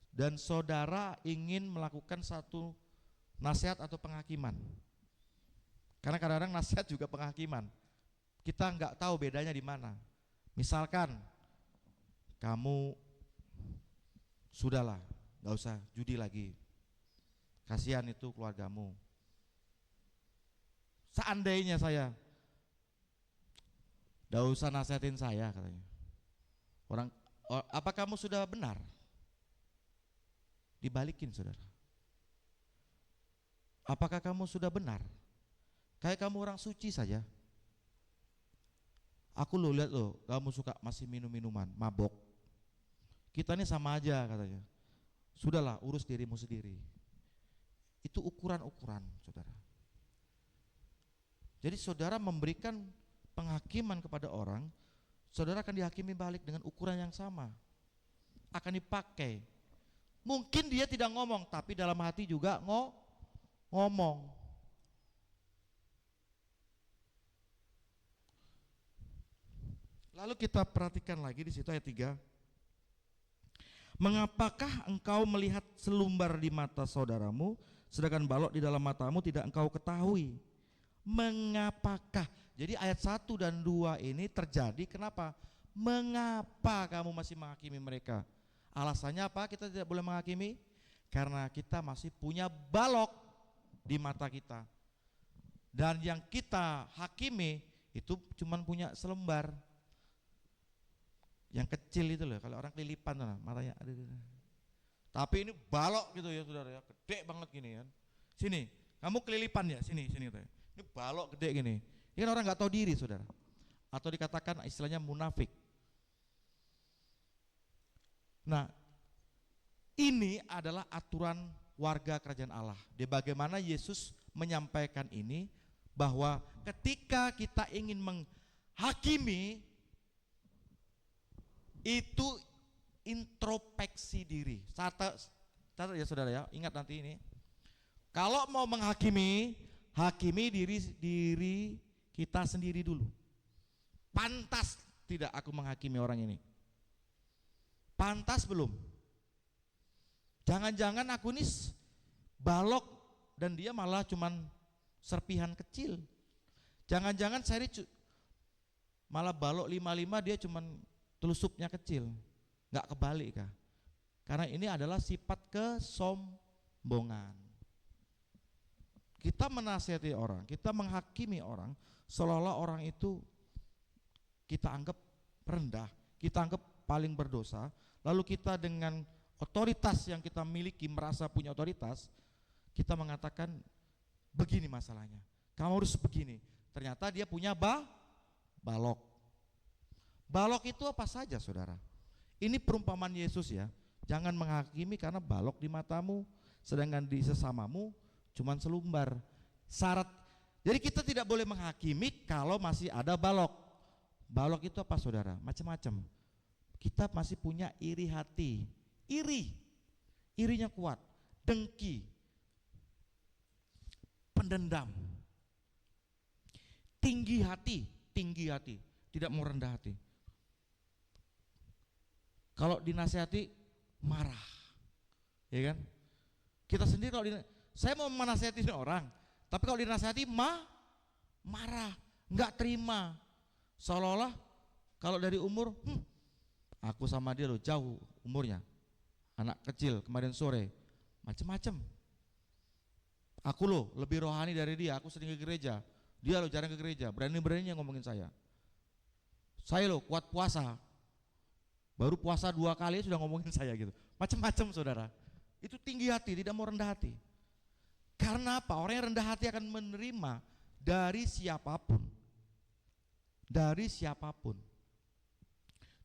dan saudara ingin melakukan satu nasihat atau penghakiman. Karena kadang-kadang nasihat juga penghakiman. Kita nggak tahu bedanya di mana. Misalkan kamu sudahlah, nggak usah judi lagi. Kasihan itu keluargamu. Seandainya saya, nggak usah nasihatin saya katanya. Apa kamu sudah benar? Dibalikin saudara. Apakah kamu sudah benar? Kayak kamu orang suci saja. Aku lihat kamu suka masih minum minuman, mabok. Kita ini sama aja katanya. Sudahlah, urus dirimu sendiri. Itu ukuran-ukuran, saudara. Jadi saudara memberikan penghakiman kepada orang, saudara akan dihakimi balik dengan ukuran yang sama. Akan dipakai. Mungkin dia tidak ngomong, tapi dalam hati juga ngomong. Lalu kita perhatikan lagi di situ ayat 3. Mengapakah engkau melihat selumbar di mata saudaramu, sedangkan balok di dalam matamu tidak engkau ketahui? Mengapakah? Jadi ayat 1 dan 2 ini terjadi kenapa? Mengapa kamu masih menghakimi mereka? Alasannya apa kita tidak boleh menghakimi? Karena kita masih punya balok di mata kita. Dan yang kita hakimi itu cuma punya selembar. Yang kecil itu loh, kalau orang kelilipan lah matanya. Tapi ini balok gitu ya saudara ya, gede banget gini kan. Sini, kamu kelilipan ya, sini. Ini balok gede gini. Ini kan orang nggak tahu diri saudara. Atau dikatakan istilahnya munafik. Nah, ini adalah aturan warga kerajaan Allah. Di bagaimana Yesus menyampaikan ini, bahwa ketika kita ingin menghakimi, itu introspeksi diri. Catat ya saudara ya, ingat nanti ini. Kalau mau menghakimi, hakimi diri kita sendiri dulu. Pantas tidak aku menghakimi orang ini? Pantas belum? Jangan-jangan aku ini balok dan dia malah cuman serpihan kecil. Jangan-jangan saya malah balok 55, dia cuman telusupnya kecil. Enggak kebalik kah? Karena ini adalah sifat kesombongan. Kita menasihati orang, kita menghakimi orang, seolah-olah orang itu kita anggap rendah, kita anggap paling berdosa, lalu kita dengan otoritas yang kita miliki, merasa punya otoritas, kita mengatakan begini masalahnya, kamu harus begini. Ternyata dia punya balok. Balok itu apa saja saudara? Ini perumpamaan Yesus ya. Jangan menghakimi karena balok di matamu, sedangkan di sesamamu cuman selumbar. Syarat, jadi kita tidak boleh menghakimi kalau masih ada balok. Balok itu apa saudara? Macam-macam. Kita masih punya iri hati, irinya kuat, dengki, pendendam, tinggi hati, tidak mau rendah hati. Kalau dinasihati marah, ya kan? Kita sendiri kalau saya mau menasihati orang, tapi kalau dinasihati marah, nggak terima, seolah-olah kalau dari umur, aku sama dia loh jauh umurnya, anak kecil kemarin sore, macem-macem. Aku loh lebih rohani dari dia, aku sering ke gereja, dia loh jarang ke gereja, berani-beraninya ngomongin saya. Saya loh kuat puasa, baru puasa 2 kali sudah ngomongin saya gitu. Macam-macam saudara. Itu tinggi hati, tidak mau rendah hati. Karena apa? Orang yang rendah hati akan menerima dari siapapun. Dari siapapun.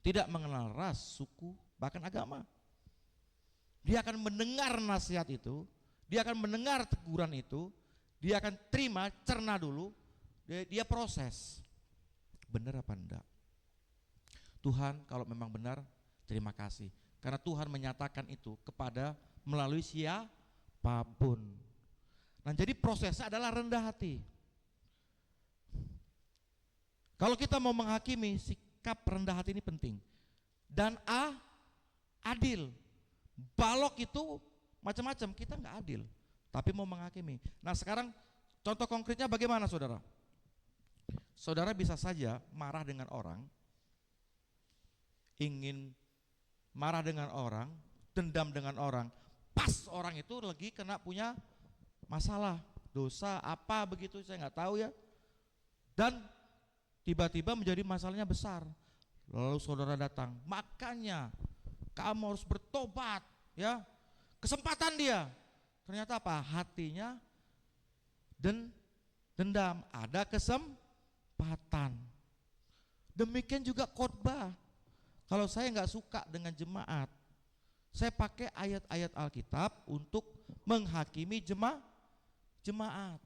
Tidak mengenal ras, suku, bahkan agama. Dia akan mendengar nasihat itu, dia akan mendengar teguran itu, dia akan terima, cerna dulu, dia proses. Benar apa enggak? Tuhan kalau memang benar, terima kasih. Karena Tuhan menyatakan itu kepada melalui siapapun. Nah jadi prosesnya adalah rendah hati. Kalau kita mau menghakimi, sikap rendah hati ini penting. Dan adil. Balok itu macam-macam, kita nggak adil, tapi mau menghakimi. Nah sekarang contoh konkretnya bagaimana saudara? Saudara bisa saja marah dengan orang, ingin marah dengan orang, dendam dengan orang, pas orang itu lagi kena punya masalah, dosa apa begitu saya nggak tahu ya, dan tiba-tiba menjadi masalahnya besar, lalu saudara datang, makanya kamu harus bertobat ya, kesempatan dia, ternyata apa? Hatinya dendam, ada kesempatan. Demikian juga khotbah. Kalau saya nggak suka dengan jemaat, saya pakai ayat-ayat Alkitab untuk menghakimi jemaat.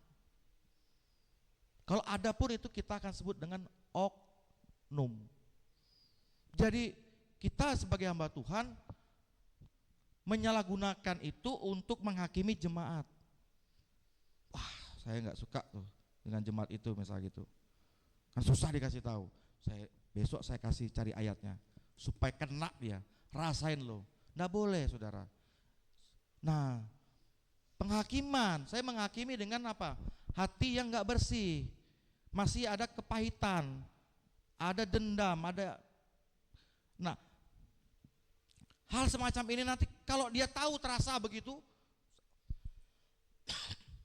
Kalau ada pun itu kita akan sebut dengan oknum. Jadi kita sebagai hamba Tuhan menyalahgunakan itu untuk menghakimi jemaat. Wah, saya nggak suka tuh dengan jemaat itu misalnya gitu. Kan susah dikasih tahu. Besok saya kasih cari ayatnya supaya kena dia, rasain loh. Nggak boleh saudara. Nah, penghakiman, saya menghakimi dengan apa? Hati yang nggak bersih, masih ada kepahitan, ada dendam, ada. Nah, hal semacam ini nanti kalau dia tahu terasa begitu,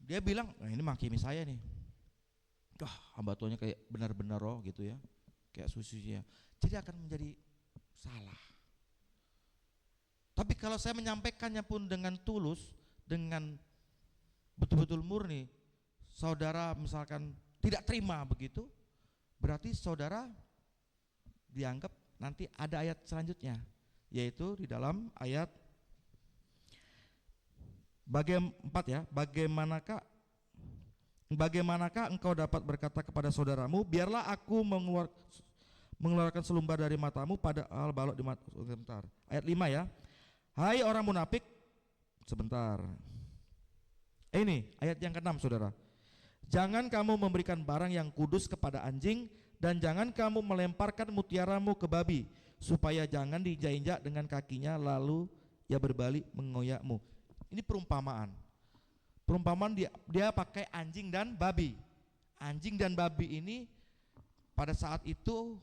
dia bilang, nah ini menghakimi saya nih. Wah, hamba Tuhannya kayak benar-benar roh gitu ya, kayak susunya. Jadi akan menjadi salah. Tapi kalau saya menyampaikannya pun dengan tulus, dengan betul-betul murni, saudara misalkan tidak terima begitu, berarti saudara dianggap nanti ada ayat selanjutnya, yaitu di dalam ayat bagian 4 ya, bagaimanakah engkau dapat berkata kepada saudaramu, biarlah aku mengeluarkan selumbar dari matamu padahal balok di mata. Sebentar. Ayat 5 ya. Hai orang munafik, sebentar. Ini ayat yang ke-6 saudara. Jangan kamu memberikan barang yang kudus kepada anjing, dan jangan kamu melemparkan mutiaramu ke babi, supaya jangan diinjak-injak dengan kakinya lalu ia berbalik mengoyakmu. Ini perumpamaan. Perumpamaan dia pakai anjing dan babi. Anjing dan babi ini pada saat itu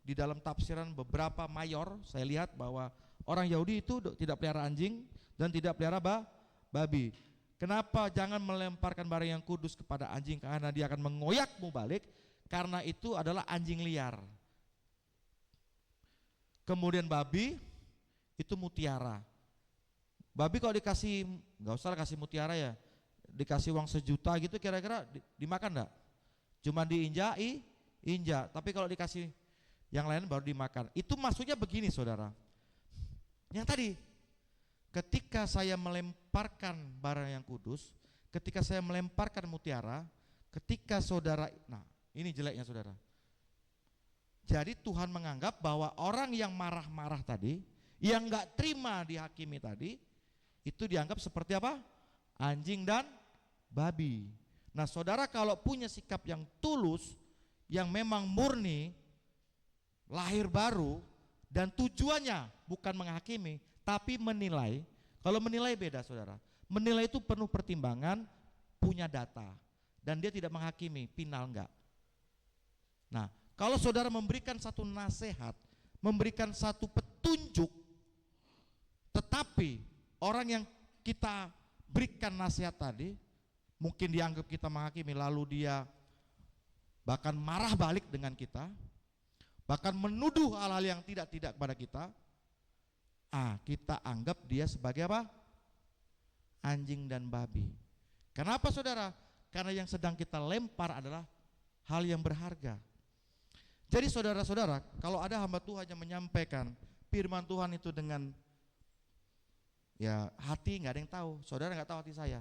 di dalam tafsiran beberapa mayor saya lihat bahwa orang Yahudi itu tidak pelihara anjing dan tidak pelihara babi. Kenapa jangan melemparkan barang yang kudus kepada anjing, karena dia akan mengoyakmu balik, karena itu adalah anjing liar. Kemudian babi itu mutiara. Babi kalau dikasih, nggak usah kasih mutiara ya, dikasih uang 1 juta gitu kira-kira dimakan enggak? Cuma injak, tapi kalau dikasih yang lain baru dimakan. Itu maksudnya begini saudara, yang tadi ketika saya melemparkan barang yang kudus, ketika saya melemparkan mutiara, ketika saudara, nah ini jeleknya saudara. Jadi Tuhan menganggap bahwa orang yang marah-marah tadi, yang gak terima dihakimi tadi, itu dianggap seperti apa? Anjing dan babi. Nah saudara kalau punya sikap yang tulus, yang memang murni, lahir baru, dan tujuannya bukan menghakimi, tapi menilai. Kalau menilai beda saudara. Menilai itu penuh pertimbangan, punya data. Dan dia tidak menghakimi, final enggak. Nah, kalau saudara memberikan satu nasihat, memberikan satu petunjuk, tetapi orang yang kita berikan nasihat tadi, mungkin dianggap kita menghakimi, lalu dia bahkan marah balik dengan kita, bahkan menuduh hal-hal yang tidak-tidak kepada kita, kita anggap dia sebagai apa? Anjing dan babi. Kenapa saudara? Karena yang sedang kita lempar adalah hal yang berharga. Jadi saudara-saudara, kalau ada hamba Tuhan yang menyampaikan firman Tuhan itu dengan ya hati, nggak ada yang tahu. Saudara nggak tahu hati saya.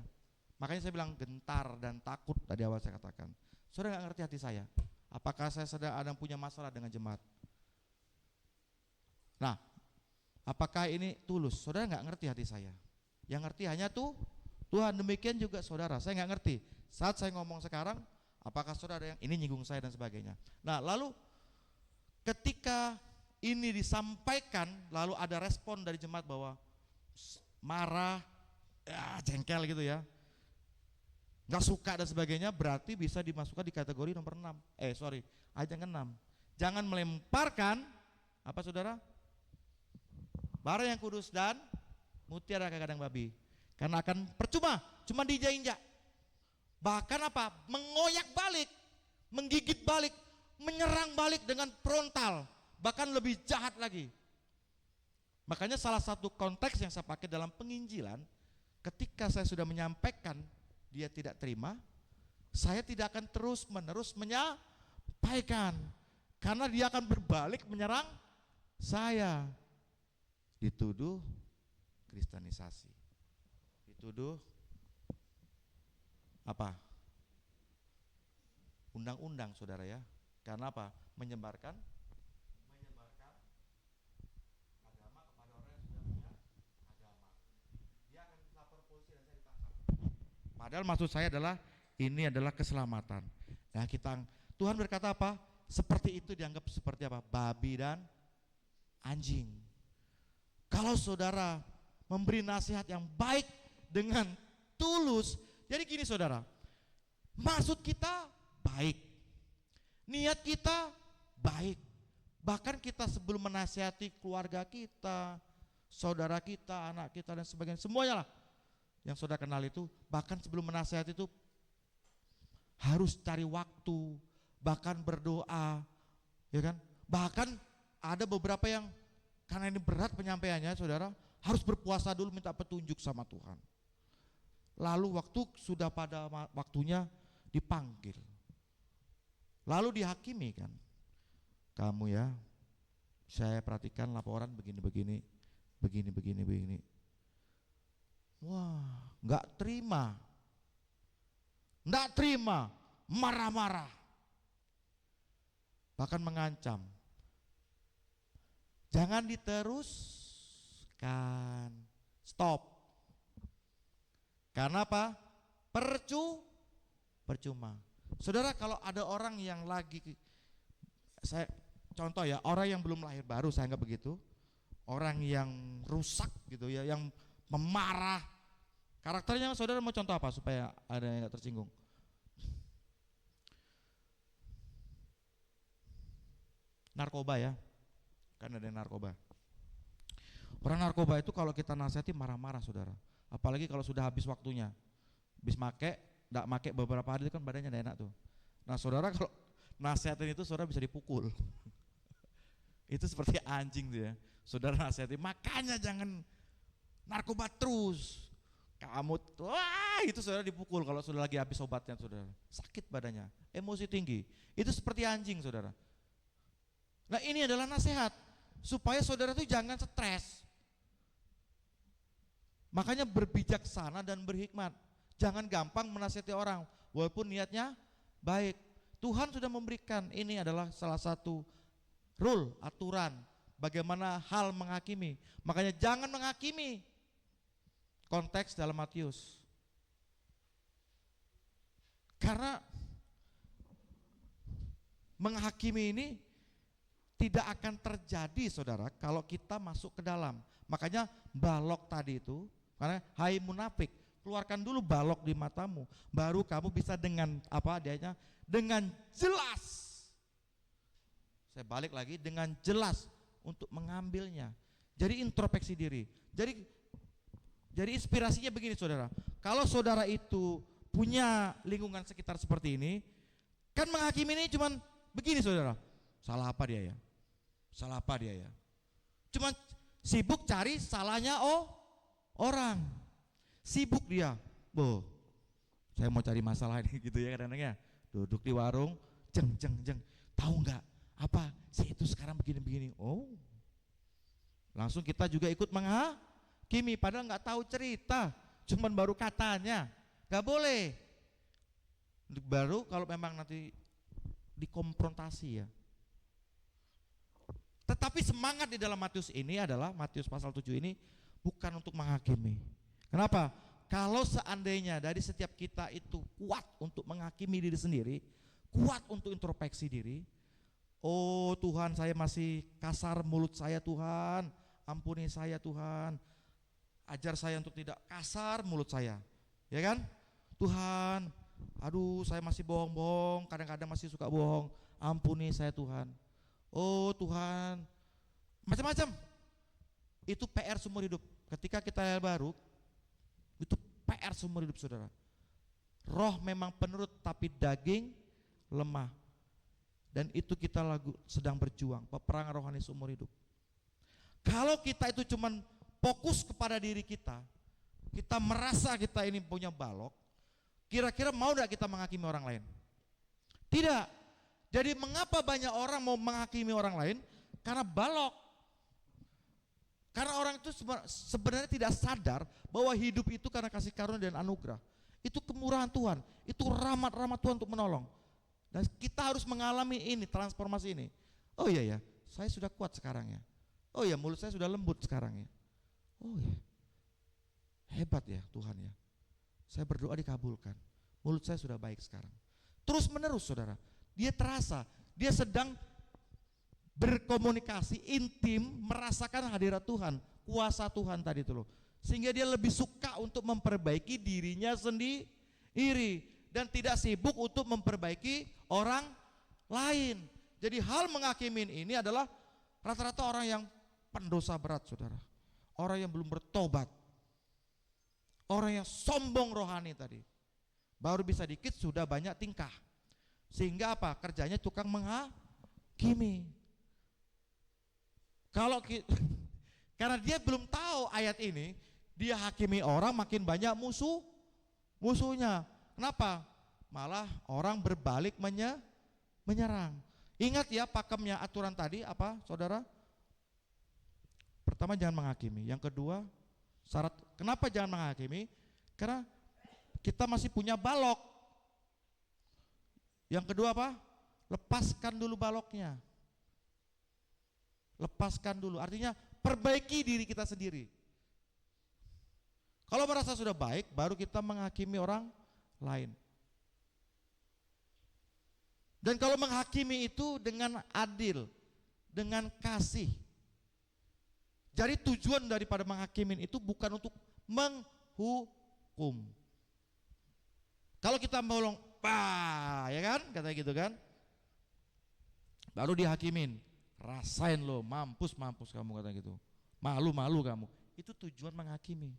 Makanya saya bilang gentar dan takut tadi awal saya katakan. Saudara nggak ngerti hati saya. Apakah saya sedang ada yang punya masalah dengan jemaat? Nah, apakah ini tulus? Saudara nggak ngerti hati saya. Yang ngerti hanya tuh Tuhan. Demikian juga saudara, saya nggak ngerti. Saat saya ngomong sekarang, apakah saudara yang ini nyinggung saya dan sebagainya. Nah, lalu ketika ini disampaikan, lalu ada respon dari jemaat bahwa marah, ya jengkel gitu ya, nggak suka dan sebagainya, berarti bisa dimasukkan di kategori nomor 6. Ayat yang ke-6. Jangan melemparkan apa saudara? Barang yang kudus dan mutiara ke kandang babi. Karena akan percuma, cuma diinjak-injak. Bahkan apa? Mengoyak balik, menggigit balik, menyerang balik dengan frontal, bahkan lebih jahat lagi. Makanya salah satu konteks yang saya pakai dalam penginjilan, ketika saya sudah menyampaikan dia tidak terima, saya tidak akan terus menerus menyampaikan, karena dia akan berbalik menyerang saya. Dituduh kristenisasi, dituduh apa? Undang-undang saudara ya. Karena apa? Menyebarkan agama kepada orang yang sudah punya agama. Dia akan lapor polisi dan saya ditangkap. Padahal maksud saya adalah ini adalah keselamatan. Nah, Tuhan berkata apa? Seperti itu dianggap seperti apa? Babi dan anjing. Kalau saudara memberi nasihat yang baik dengan tulus, jadi gini saudara, maksud kita baik, niat kita baik, bahkan kita sebelum menasihati keluarga kita, saudara kita, anak kita dan sebagainya, semuanya lah yang saudara kenal itu, bahkan sebelum menasihati itu harus cari waktu, bahkan berdoa, ya kan? Bahkan ada beberapa yang karena ini berat penyampaiannya saudara, harus berpuasa dulu minta petunjuk sama Tuhan. Lalu waktu sudah pada waktunya dipanggil, lalu dihakimi kan. Kamu ya, saya perhatikan laporan begini. Wah, nggak terima, marah-marah, bahkan mengancam. Jangan diteruskan, stop. Karena apa? Percuma. Saudara, kalau ada orang yang lagi, saya contoh ya, orang yang belum lahir baru, saya anggap begitu, orang yang rusak gitu ya, yang memarah, karakternya saudara mau contoh apa supaya ada yang gak tersinggung? Narkoba ya, kan ada narkoba. Orang narkoba itu kalau kita nasihati marah-marah saudara, apalagi kalau sudah habis waktunya, habis make, gak make beberapa hari itu kan badannya gak enak tuh. Nah saudara kalau nasihatin itu saudara bisa dipukul. Itu seperti anjing tuh ya, saudara nasihati, makanya jangan narkoba terus. Kamu wah itu saudara dipukul kalau sudah lagi habis obatnya saudara, sakit badannya, emosi tinggi. Itu seperti anjing saudara. Nah ini adalah nasihat supaya saudara itu jangan stres. Makanya berbijaksana dan berhikmat. Jangan gampang menasihati orang walaupun niatnya baik. Tuhan sudah memberikan, ini adalah salah satu rule, aturan bagaimana hal menghakimi. Makanya jangan menghakimi. Konteks dalam Matius. Karena menghakimi ini tidak akan terjadi saudara kalau kita masuk ke dalam. Makanya balok tadi itu, karena hai munafik, keluarkan dulu balok di matamu, baru kamu bisa dengan apa adanya, dengan jelas. Saya balik lagi, dengan jelas untuk mengambilnya. Jadi introspeksi diri. Jadi inspirasinya begini saudara, kalau saudara itu punya lingkungan sekitar seperti ini, kan menghakimi ini cuman begini saudara, salah apa dia ya? Salah apa dia ya? Cuman sibuk cari salahnya orang. Sibuk dia. Saya mau cari masalah ini gitu ya kadang-kadang ya. Duduk di warung, jeng. Tahu nggak apa? Si itu sekarang begini-begini. Oh. Langsung kita juga ikut menghakimi padahal nggak tahu cerita, cuman baru katanya. Nggak boleh. Baru kalau memang nanti dikonfrontasi ya. Tetapi semangat di dalam Matius ini adalah, Matius pasal 7 ini bukan untuk menghakimi. Kenapa? Kalau seandainya dari setiap kita itu kuat untuk menghakimi diri sendiri, kuat untuk introspeksi diri, oh Tuhan saya masih kasar mulut saya Tuhan, ampuni saya Tuhan, ajar saya untuk tidak kasar mulut saya, ya kan? Tuhan, aduh saya masih bohong-bohong, kadang-kadang masih suka bohong, ampuni saya Tuhan. Oh Tuhan, macam-macam. Itu PR seumur hidup. Ketika kita lahir baru, itu PR seumur hidup saudara. Roh memang penurut tapi daging lemah. Dan itu kita sedang berjuang, peperangan rohani seumur hidup. Kalau kita itu cuman fokus kepada diri kita merasa kita ini punya balok, kira-kira mau gak kita menghakimi orang lain? Tidak. Jadi mengapa banyak orang mau menghakimi orang lain? Karena balok. Karena orang itu sebenarnya tidak sadar bahwa hidup itu karena kasih karunia dan anugerah. Itu kemurahan Tuhan, itu rahmat-rahmat Tuhan untuk menolong. Dan kita harus mengalami ini, transformasi ini. Oh iya ya, saya sudah kuat sekarang ya. Oh ya, mulut saya sudah lembut sekarang ya. Oh ya, hebat ya Tuhan ya. Saya berdoa dikabulkan, mulut saya sudah baik sekarang. Terus menerus saudara. Dia terasa, dia sedang berkomunikasi intim, merasakan hadirat Tuhan, kuasa Tuhan tadi itu loh. Sehingga dia lebih suka untuk memperbaiki dirinya sendiri dan tidak sibuk untuk memperbaiki orang lain. Jadi hal menghakimin ini adalah rata-rata orang yang pendosa berat saudara. Orang yang belum bertobat. Orang yang sombong rohani tadi. Baru bisa dikit sudah banyak tingkah. Sehingga apa? Kerjanya tukang menghakimi. Karena dia belum tahu ayat ini, dia hakimi orang makin banyak musuhnya. Kenapa? Malah orang berbalik menyerang. Ingat ya pakemnya aturan tadi apa saudara? Pertama jangan menghakimi. Yang kedua syarat kenapa jangan menghakimi? Karena kita masih punya balok. Yang kedua apa? Lepaskan dulu baloknya. Lepaskan dulu, artinya perbaiki diri kita sendiri. Kalau merasa sudah baik, baru kita menghakimi orang lain. Dan kalau menghakimi itu dengan adil, dengan kasih. Jadi tujuan daripada menghakimin itu bukan untuk menghukum. Kalau kita mau ya kan, katanya gitu kan. Lalu dihakimin, rasain lo, mampus kamu katanya gitu. Malu kamu. Itu tujuan menghakimi.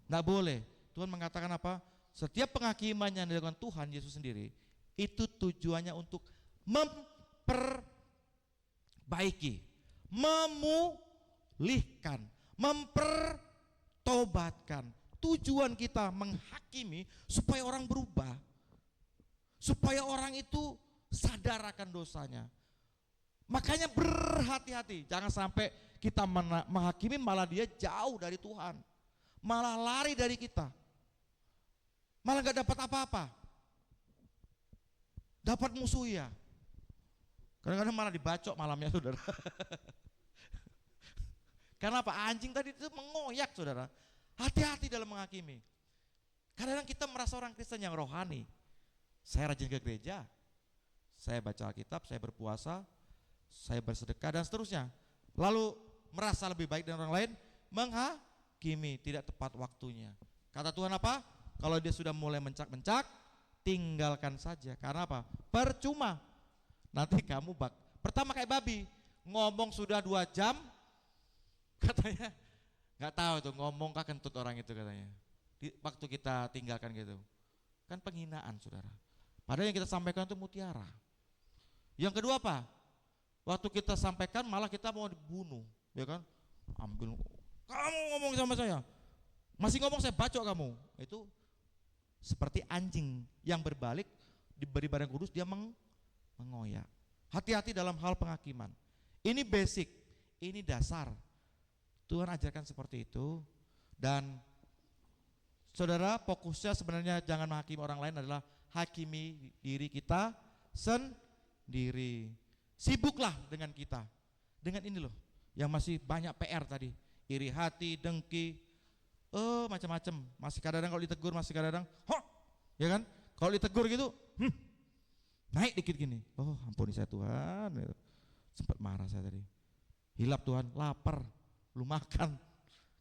Nggak boleh. Tuhan mengatakan apa? Setiap penghakiman yang dilakukan Tuhan Yesus sendiri, itu tujuannya untuk memperbaiki, memulihkan, mempertobatkan. Tujuan kita menghakimi supaya orang berubah, supaya orang itu sadar akan dosanya. Makanya berhati-hati, jangan sampai kita menghakimi malah dia jauh dari Tuhan. malah lari dari kita, malah nggak dapat apa-apa, dapat musuh ya. Kadang-kadang malah dibacok malamnya saudara. Karena apa? Anjing tadi itu mengoyak saudara. Hati-hati dalam menghakimi. Kadang-kadang kita merasa orang Kristen yang rohani. Saya rajin ke gereja, saya baca Alkitab, saya berpuasa, saya bersedekah dan seterusnya. Lalu merasa lebih baik dari orang lain, menghakimi, tidak tepat waktunya. Kata Tuhan apa? Kalau dia sudah mulai mencak-mencak, tinggalkan saja. Karena apa? Percuma. Nanti kamu pertama kayak babi, ngomong sudah 2 jam, katanya nggak tahu tuh ngomong kah kentut orang itu katanya. Waktu kita tinggalkan gitu, kan penghinaan saudara. Padahal yang kita sampaikan itu mutiara. Yang kedua apa? Waktu kita sampaikan malah kita mau dibunuh, ya kan? Ambil, kamu ngomong sama saya, masih ngomong saya bacok kamu. Itu seperti anjing yang berbalik diberi badan kudus dia mengoyak. Hati-hati dalam hal penghakiman. Ini basic, ini dasar. Tuhan ajarkan seperti itu. Dan saudara, fokusnya sebenarnya jangan menghakimi orang lain, adalah hakimi diri kita sendiri. Sibuklah dengan kita. Dengan ini loh, yang masih banyak PR tadi. Iri hati, dengki, macam-macam. Masih kadang-kadang kalau ditegur, masih kadang-kadang, ya kan? Kalau ditegur gitu, naik dikit gini. Oh, ampuni saya Tuhan. Sempat marah saya tadi. Hilap Tuhan, lapar, lu makan.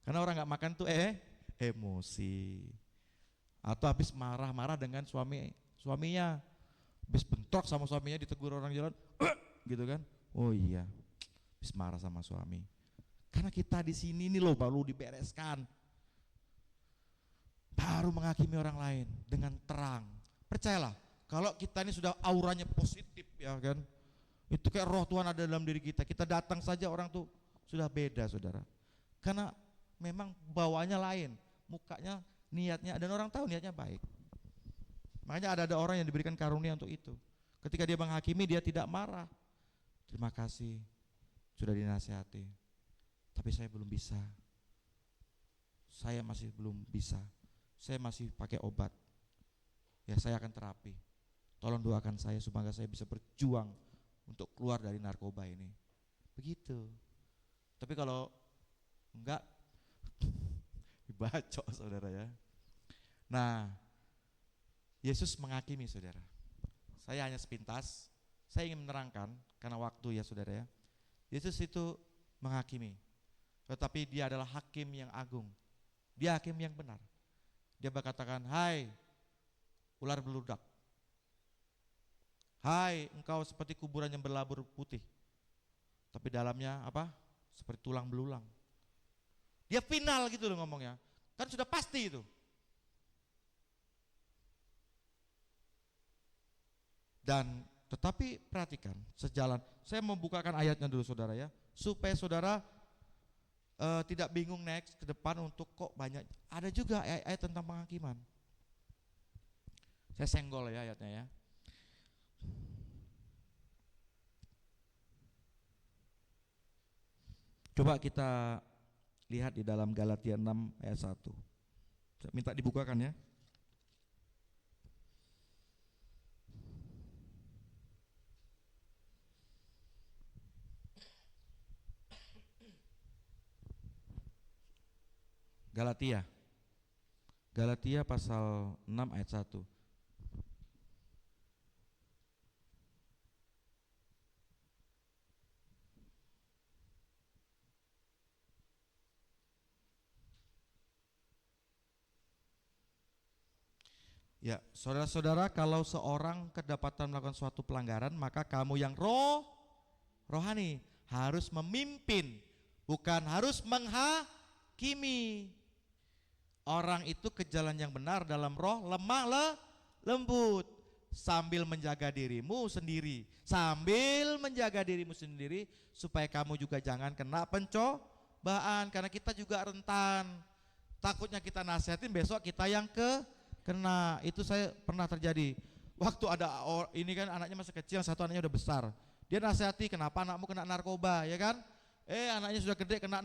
Karena orang nggak makan tuh emosi. Atau habis marah-marah dengan suaminya. Habis bentrok sama suaminya, ditegur orang jalan, gitu kan? Oh iya, habis marah sama suami. Karena kita di sini nih loh baru dibereskan. Baru menghakimi orang lain dengan terang. Percayalah, kalau kita ini sudah auranya positif ya kan, itu kayak roh Tuhan ada dalam diri kita. Kita datang saja orang tuh sudah beda saudara. Karena memang bawaannya lain, mukanya, niatnya, dan orang tahu niatnya baik. Makanya ada orang yang diberikan karunia untuk itu. Ketika dia menghakimi dia tidak marah. Terima kasih sudah dinasihati, tapi saya belum bisa. Saya masih belum bisa. Saya masih pakai obat. Ya saya akan terapi. Tolong doakan saya supaya saya bisa berjuang untuk keluar dari narkoba ini. Begitu. Tapi kalau enggak, dibacok saudara ya. Nah, Yesus menghakimi saudara. Saya hanya sepintas, saya ingin menerangkan karena waktu ya saudara ya. Yesus itu menghakimi, tetapi dia adalah hakim yang agung. Dia hakim yang benar. Dia berkatakan, hai ular beludak, hai engkau seperti kuburan yang berlabur putih, tapi dalamnya apa? Seperti tulang belulang. Dia final gitu loh ngomongnya, kan sudah pasti itu. Dan tetapi perhatikan sejalan, saya membukakan ayatnya dulu saudara ya, supaya saudara tidak bingung next ke depan untuk kok banyak. Ada juga ayat-ayat tentang penghakiman. Saya senggol ya ayatnya ya. Coba kita lihat di dalam Galatia 6 ayat 1. Saya minta dibukakan ya. Galatia pasal 6 ayat 1. Ya, saudara-saudara, kalau seorang kedapatan melakukan suatu pelanggaran, maka kamu yang rohani harus memimpin, bukan harus menghakimi. Orang itu ke jalan yang benar dalam roh, lemah lembut, sambil menjaga dirimu sendiri, supaya kamu juga jangan kena pencobaan, karena kita juga rentan. Takutnya kita nasihatin, besok kita yang kena. Itu saya pernah terjadi. Waktu ada ini kan anaknya masih kecil, satu anaknya udah besar. Dia nasihati, kenapa anakmu kena narkoba, ya kan? Anaknya sudah gede kena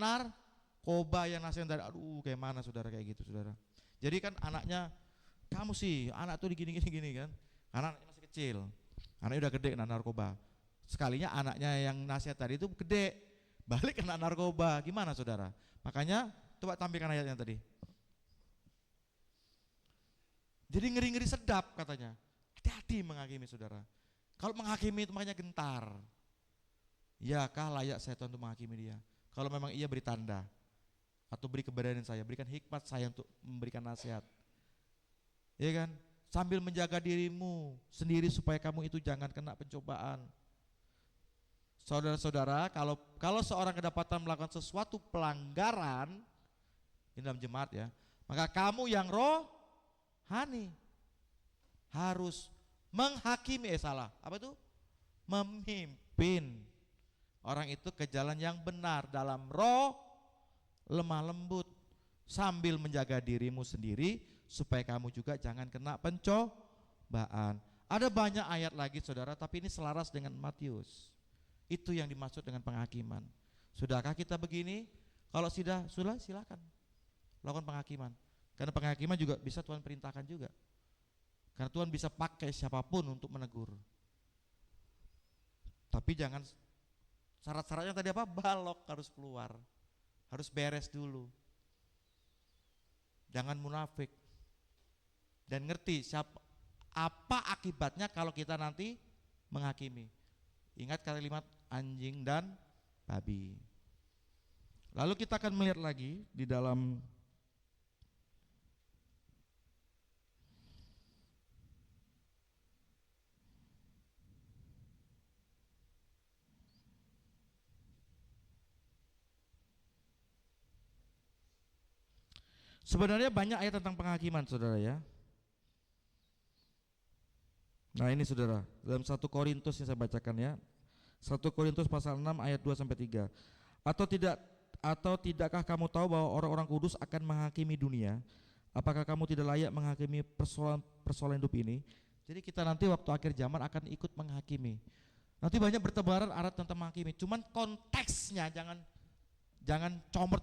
narkoba yang nasihat dari, aduh kayak mana saudara kayak gitu saudara. Jadi kan anaknya, kamu sih anak tuh gini kan, anaknya masih kecil, anaknya udah gede kena narkoba. Sekalinya anaknya yang nasihat tadi itu gede, balik kena narkoba, gimana saudara? Makanya coba tampilkan ayatnya tadi. Jadi ngeri-ngeri sedap katanya. Hati-hati menghakimi saudara. Kalau menghakimi itu makanya gentar. Iyakah layak saya Tuhan untuk menghakimi dia? Kalau memang iya beri tanda. Atau beri keberanian saya, berikan hikmat saya untuk memberikan nasihat. Iya kan? Sambil menjaga dirimu sendiri supaya kamu itu jangan kena pencobaan. Saudara-saudara, kalau seorang kedapatan melakukan sesuatu pelanggaran, ini dalam jemaat ya, maka kamu yang rohani harus menghakimi, apa itu? Memimpin orang itu ke jalan yang benar dalam roh, lemah lembut, sambil menjaga dirimu sendiri supaya kamu juga jangan kena pencobaan. Ada banyak ayat lagi saudara, tapi ini selaras dengan Matius. Itu yang dimaksud dengan penghakiman. Sudahkah kita begini? Kalau sudah silakan lakukan penghakiman. Karena penghakiman juga bisa Tuhan perintahkan juga. Karena Tuhan bisa pakai siapapun untuk menegur. Tapi jangan syarat-syaratnya tadi apa? Balok harus keluar. Harus beres dulu. Jangan munafik. Dan ngerti apa akibatnya kalau kita nanti menghakimi. Ingat kalimat anjing dan babi. Lalu kita akan melihat lagi di dalam sebenarnya banyak ayat tentang penghakiman saudara ya. Nah ini saudara, dalam 1 Korintus yang saya bacakan ya. 1 Korintus pasal 6 ayat 2 sampai 3. Atau tidakkah kamu tahu bahwa orang-orang kudus akan menghakimi dunia? Apakah kamu tidak layak menghakimi persoalan hidup ini? Jadi kita nanti waktu akhir zaman akan ikut menghakimi. Nanti banyak bertebaran ayat tentang menghakimi. Cuman konteksnya jangan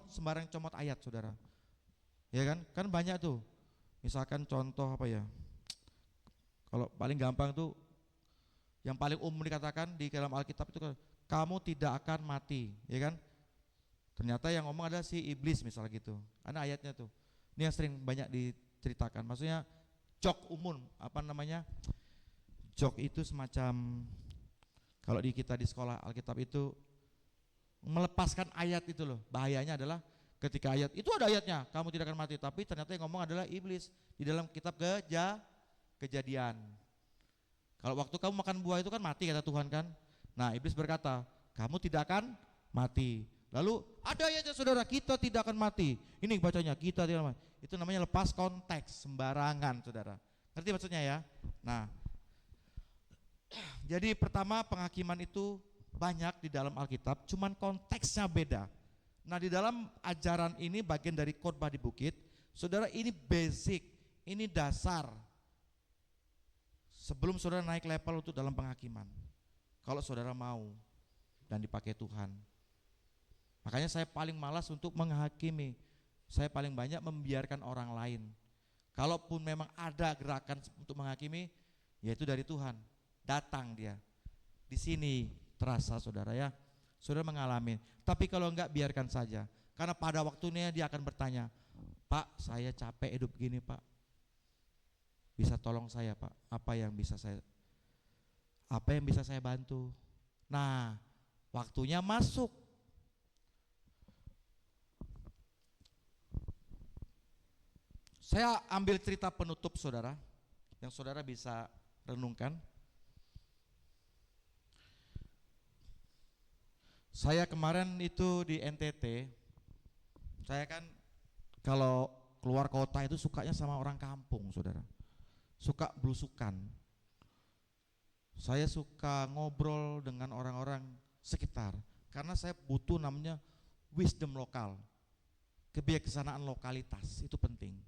sembarang comot ayat saudara. Ya kan? Kan banyak tuh. Misalkan contoh apa ya? Kalau paling gampang tuh yang paling umum dikatakan di dalam Alkitab itu kamu tidak akan mati, ya kan? Ternyata yang ngomong adalah si iblis misalnya gitu. Ada ayatnya tuh. Ini yang sering banyak diceritakan. Maksudnya jok umum, apa namanya? Jok itu semacam kalau kita di sekolah Alkitab itu melepaskan ayat itu loh. Bahayanya adalah ketika ayat itu ada ayatnya, kamu tidak akan mati, tapi ternyata yang ngomong adalah iblis di dalam kitab Kejadian. Kalau waktu kamu makan buah itu kan mati kata Tuhan kan. Nah iblis berkata kamu tidak akan mati. Lalu ada ayatnya saudara, kita tidak akan mati. Ini bacanya kita tidak akan mati. Itu namanya lepas konteks, sembarangan saudara. Ngerti maksudnya ya? Nah jadi pertama penghakiman itu banyak di dalam Alkitab, cuman konteksnya beda. Nah di dalam ajaran ini bagian dari khotbah di bukit, saudara ini basic, ini dasar. Sebelum saudara naik level untuk dalam penghakiman. Kalau saudara mau dan dipakai Tuhan. Makanya saya paling malas untuk menghakimi. Saya paling banyak membiarkan orang lain. Kalaupun memang ada gerakan untuk menghakimi, yaitu dari Tuhan. Datang dia. Di sini terasa saudara ya. Saudara mengalami. Tapi kalau enggak biarkan saja. Karena pada waktunya dia akan bertanya, Pak saya capek hidup gini Pak. Bisa tolong saya Pak, apa yang bisa saya bantu. Nah waktunya masuk. Saya ambil cerita penutup saudara, yang saudara bisa renungkan. Saya kemarin itu di NTT, saya kan kalau keluar kota itu sukanya sama orang kampung saudara. Suka belusukan. Saya suka ngobrol dengan orang-orang sekitar karena saya butuh namanya wisdom lokal. Kebijaksanaan lokalitas itu penting.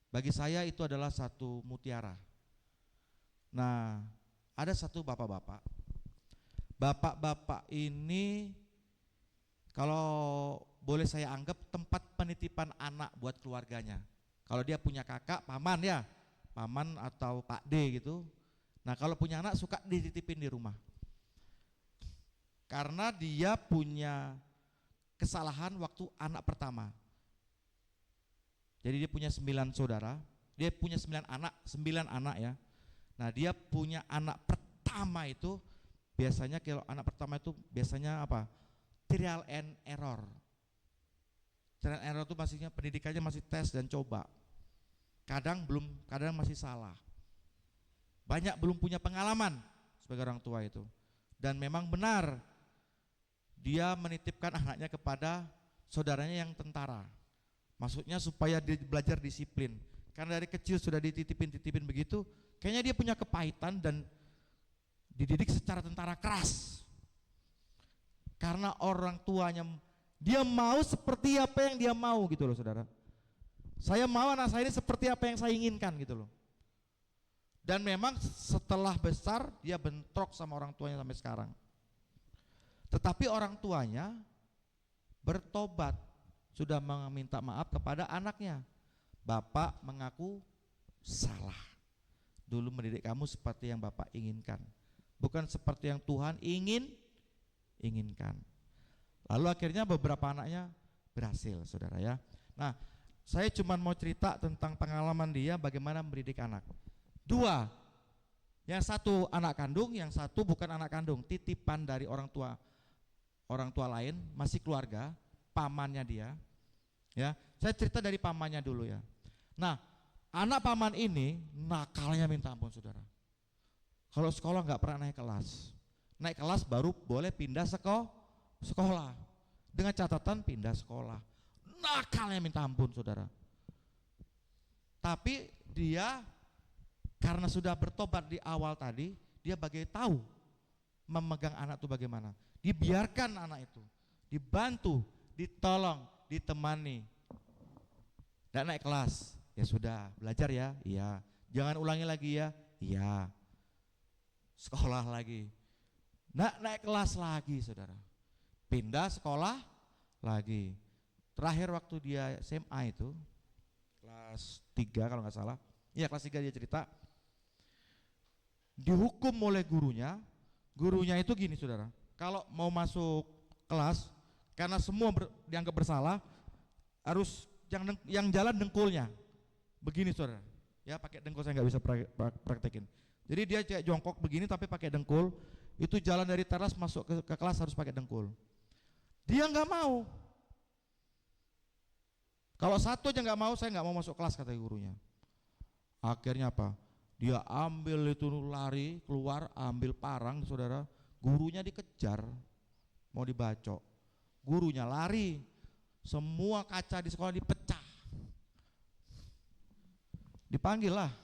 Bagi saya itu adalah satu mutiara. Nah, ada satu bapak-bapak. Bapak-bapak ini kalau boleh saya anggap tempat penitipan anak buat keluarganya. Kalau dia punya kakak, paman ya, paman atau Pak D gitu. Nah kalau punya anak suka dititipin di rumah. Karena dia punya kesalahan waktu anak pertama. Jadi dia punya 9 saudara, dia punya 9 anak ya. Nah dia punya anak pertama itu, biasanya kalau anak pertama itu biasanya apa? Trial and error. Trial and error itu maksudnya pendidikannya masih tes dan coba. Kadang masih salah. Banyak belum punya pengalaman sebagai orang tua itu. Dan memang benar dia menitipkan anaknya kepada saudaranya yang tentara. Maksudnya supaya dia belajar disiplin. Karena dari kecil sudah dititipin begitu, kayaknya dia punya kepahitan dan dididik secara tentara keras. Karena orang tuanya dia mau seperti apa yang dia mau gitu loh saudara. Saya mau anak saya ini seperti apa yang saya inginkan gitu loh. Dan memang setelah besar dia bentrok sama orang tuanya sampai sekarang. Tetapi orang tuanya bertobat, sudah meminta maaf kepada anaknya. Bapak mengaku salah. Dulu mendidik kamu seperti yang Bapak inginkan, bukan seperti yang Tuhan inginkan. Lalu akhirnya beberapa anaknya berhasil, saudara ya. Nah, saya cuma mau cerita tentang pengalaman dia bagaimana mendidik anak. 2, yang satu anak kandung, yang satu bukan anak kandung, titipan dari orang tua lain, masih keluarga, pamannya dia. Ya, saya cerita dari pamannya dulu ya. Nah, anak paman ini nakalnya minta ampun saudara. Kalau sekolah nggak pernah naik kelas. Naik kelas baru boleh pindah sekolah. Dengan catatan pindah sekolah. Nakalnya minta ampun saudara. Tapi dia karena sudah bertobat di awal tadi, dia tahu memegang anak itu bagaimana. Dibiarkan anak itu, dibantu, ditolong, ditemani. Dan naik kelas, ya sudah, belajar ya, iya. Jangan ulangi lagi ya, iya. Sekolah lagi. Naik kelas lagi saudara. Pindah sekolah lagi. Terakhir waktu dia SMA itu, kelas 3 kalau nggak salah, iya kelas 3 dia cerita, dihukum oleh gurunya itu gini saudara, kalau mau masuk kelas, karena semua dianggap bersalah, harus yang jalan dengkulnya, begini saudara, ya pakai dengkul saya nggak bisa praktekin, jadi dia kayak jongkok begini tapi pakai dengkul, itu jalan dari teras masuk ke kelas harus pakai dengkul, dia nggak mau, kalau satu aja nggak mau, saya nggak mau masuk kelas kata gurunya, akhirnya apa? Dia ambil itu lari keluar, ambil parang saudara, gurunya dikejar, mau dibacok, gurunya lari, semua kaca di sekolah dipecah, dipanggil lah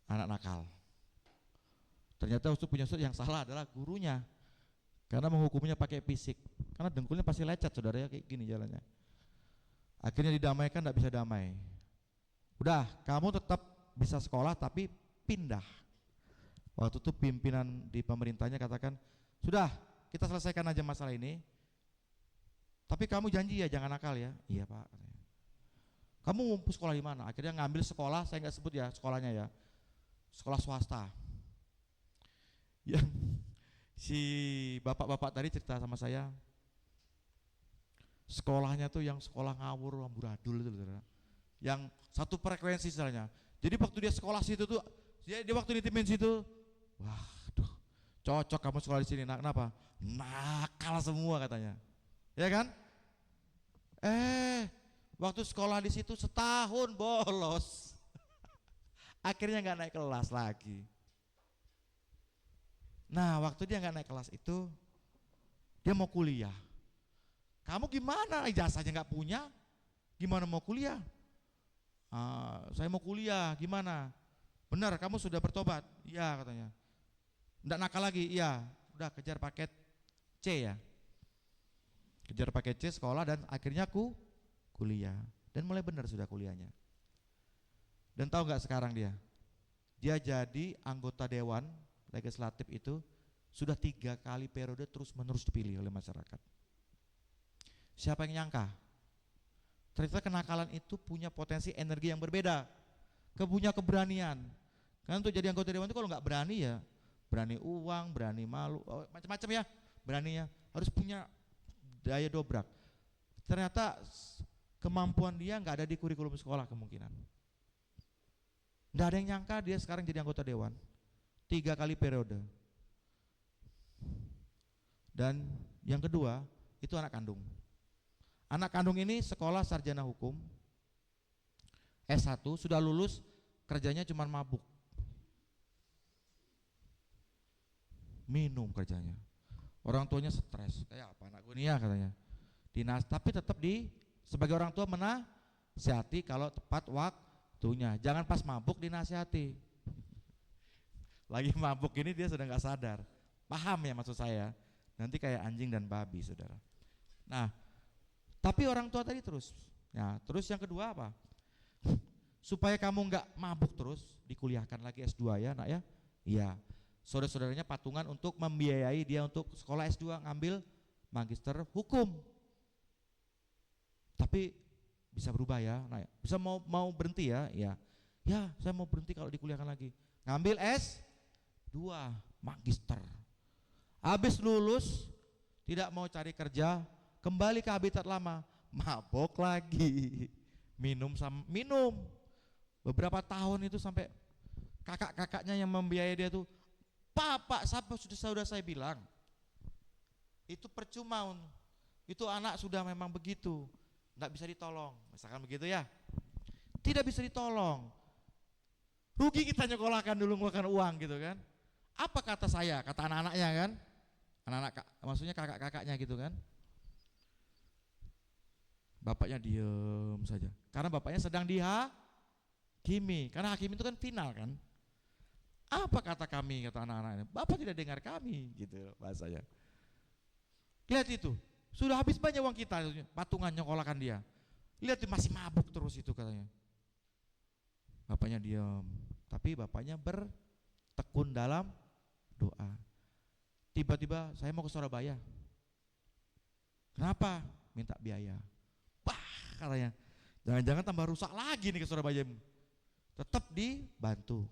anak nakal. Ternyata Ustaz punya Ustaz yang salah adalah gurunya, karena menghukumnya pakai fisik, karena dengkulnya pasti lecet saudara ya, kayak gini jalannya. Akhirnya didamaikan, tidak bisa damai. Udah, kamu tetap bisa sekolah tapi pindah. Waktu itu pimpinan di pemerintahnya katakan, sudah kita selesaikan aja masalah ini, tapi kamu janji ya jangan nakal ya. Iya Pak. Kamu mau sekolah di mana? Akhirnya ngambil sekolah, saya nggak sebut ya sekolahnya ya, sekolah swasta. Yang si bapak-bapak tadi cerita sama saya, sekolahnya tuh yang sekolah ngawur amburadul itu saudara. Yang satu frekuensi misalnya. Jadi waktu dia sekolah situ tuh, dia waktu nitipin situ, waduh, cocok kamu sekolah di sini. Nah, kenapa? Nakal semua katanya, ya kan? Waktu sekolah di situ setahun bolos, akhirnya nggak naik kelas lagi. Nah, waktu dia nggak naik kelas itu, dia mau kuliah. Kamu gimana? Ijazahnya nggak punya, gimana mau kuliah? Saya mau kuliah, gimana? Benar, kamu sudah bertobat? Iya katanya. Nggak nakal lagi? Iya. Udah kejar paket C ya. Kejar paket C sekolah dan akhirnya kuliah. Dan mulai benar sudah kuliahnya. Dan tahu nggak sekarang dia jadi anggota dewan legislatif itu sudah 3 kali periode terus menerus dipilih oleh masyarakat. Siapa yang nyangka? Ternyata kenakalan itu punya potensi energi yang berbeda. Punya keberanian. Karena untuk jadi anggota dewan itu kalau nggak berani ya, berani uang, berani malu, macam-macam ya, beraninya harus punya daya dobrak. Ternyata kemampuan dia nggak ada di kurikulum sekolah kemungkinan. Nggak ada yang nyangka dia sekarang jadi anggota dewan 3 kali periode. Dan yang kedua itu anak kandung. Anak kandung ini sekolah sarjana hukum S1, sudah lulus, kerjanya cuma mabuk, minum kerjanya. Orang tuanya stres, kayak apa anak gue nih ya katanya. Dinas, tapi tetap sebagai orang tua menasihati kalau tepat waktunya. Jangan pas mabuk dinasihati. Lagi mabuk ini dia sudah nggak sadar. Paham ya maksud saya? Nanti kayak anjing dan babi, saudara. Nah, tapi orang tua tadi terus. Nah, terus yang kedua apa? Supaya kamu nggak mabuk terus, dikuliahkan lagi S2 ya, nak ya. Iya. Saudara-saudaranya patungan untuk membiayai dia untuk sekolah S2, ngambil magister hukum. Tapi bisa berubah ya, nak ya. Bisa mau berhenti ya, ya. Ya, saya mau berhenti kalau dikuliahkan lagi. Ngambil S2, magister. Habis lulus, tidak mau cari kerja, kembali ke habitat lama, mabok lagi. Minum. Beberapa tahun itu sampai kakak-kakaknya yang membiayai dia tuh, Pak, sudah saya bilang, itu percuma, itu anak sudah memang begitu, nggak bisa ditolong, misalkan begitu ya, tidak bisa ditolong, rugi kita nyekolahkan dulu ngeluarkan uang gitu kan. Apa kata saya, kata anak-anaknya kan, maksudnya kakak-kakaknya gitu kan. Bapaknya diem saja, karena bapaknya sedang dihakimi, karena hakim itu kan final kan. Apa kata kami, kata anak-anaknya, bapak tidak dengar kami gitu bahasanya. Lihat itu, sudah habis banyak uang kita, patungan nyekolahkan dia. Lihat masih mabuk terus itu katanya. Bapaknya diem, tapi bapaknya bertekun dalam doa. Tiba-tiba saya mau ke Surabaya. Kenapa? Minta biaya. Katanya, jangan-jangan tambah rusak lagi nih ke Surabaya. Tetap dibantu.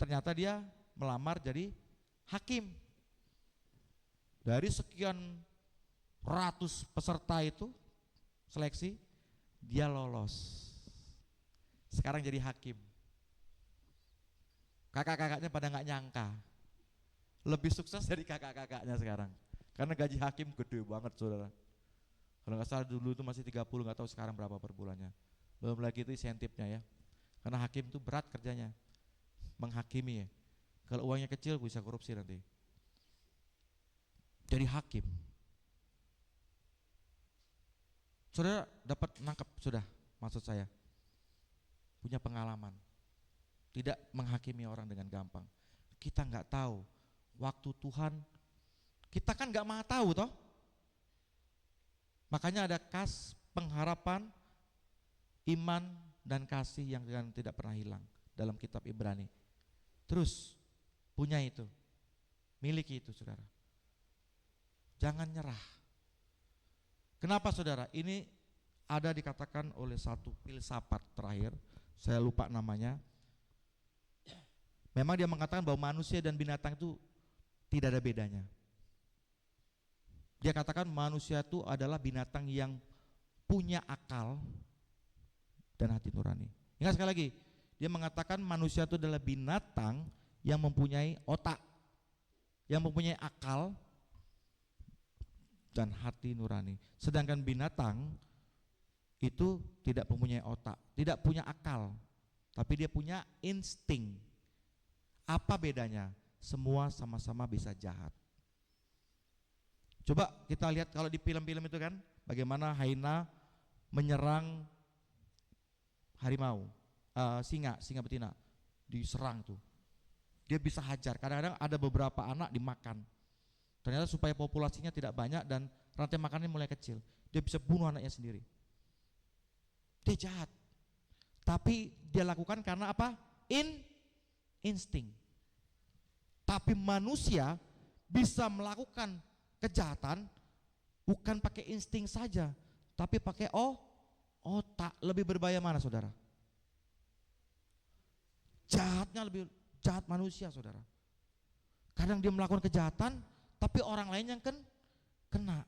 Ternyata dia melamar jadi hakim. Dari sekian ratus peserta itu seleksi, dia lolos. Sekarang jadi hakim. Kakak-kakaknya pada nggak nyangka, lebih sukses dari kakak-kakaknya sekarang. Karena gaji hakim gede banget, saudara. Kalau nggak salah dulu itu masih 30, nggak tahu sekarang berapa per bulannya. Belum lagi itu insentifnya ya. Karena hakim itu berat kerjanya, menghakimi ya. Kalau uangnya kecil bisa korupsi nanti. Jadi hakim. Saudara dapat nangkep sudah, maksud saya. Punya pengalaman. Tidak menghakimi orang dengan gampang. Kita nggak tahu waktu Tuhan. Kita kan nggak maha tahu toh. Makanya ada pengharapan, iman dan kasih yang tidak pernah hilang dalam kitab Ibrani. Terus punya itu, miliki itu saudara. Jangan nyerah. Kenapa saudara? Ini ada dikatakan oleh satu filsafat terakhir, saya lupa namanya. Memang dia mengatakan bahwa manusia dan binatang itu tidak ada bedanya. Dia katakan manusia itu adalah binatang yang punya akal dan hati nurani. Ingat sekali lagi, dia mengatakan manusia itu adalah binatang yang mempunyai otak, yang mempunyai akal dan hati nurani. Sedangkan binatang itu tidak mempunyai otak, tidak punya akal, tapi dia punya insting. Apa bedanya? Semua sama-sama bisa jahat. Coba kita lihat kalau di film-film itu kan, bagaimana hyena menyerang harimau, singa betina, diserang tuh. Dia bisa hajar, kadang-kadang ada beberapa anak dimakan. Ternyata supaya populasinya tidak banyak dan rantai makannya mulai kecil, dia bisa bunuh anaknya sendiri. Dia jahat, tapi dia lakukan karena apa? Insting. Tapi manusia bisa melakukan kejahatan Bukan pakai insting saja, tapi pakai otak. Lebih berbahaya mana saudara? Jahatnya lebih jahat manusia saudara. Kadang dia melakukan kejahatan, tapi orang lain yang kena.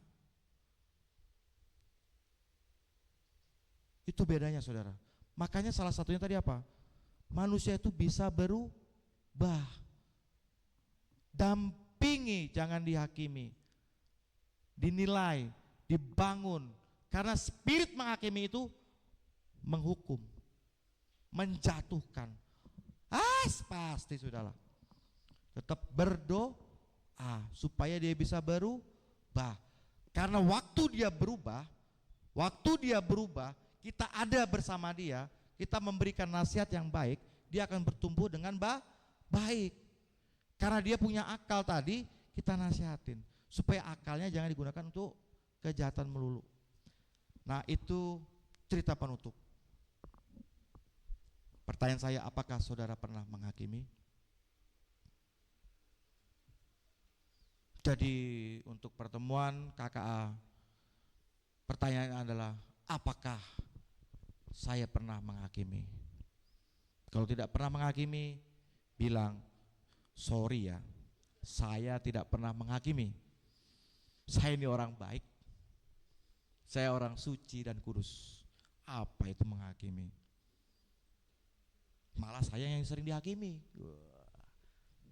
Itu bedanya saudara. Makanya salah satunya tadi apa? Manusia itu bisa berubah. Dampingi, jangan dihakimi. Dinilai, dibangun. Karena spirit menghakimi itu menghukum, menjatuhkan. Pasti sudahlah. Tetap berdoa supaya dia bisa berubah. Karena waktu dia berubah, kita ada bersama dia, kita memberikan nasihat yang baik, dia akan bertumbuh dengan baik. Karena dia punya akal tadi, kita nasihatin supaya akalnya jangan digunakan untuk kejahatan melulu. Nah, itu cerita penutup. Pertanyaan saya, apakah saudara pernah menghakimi? Jadi untuk pertemuan KKA, pertanyaan adalah apakah saya pernah menghakimi? Kalau tidak pernah menghakimi, bilang sorry ya, saya tidak pernah menghakimi. Saya ini orang baik, saya orang suci dan kudus. Apa itu menghakimi? Malah saya yang sering dihakimi.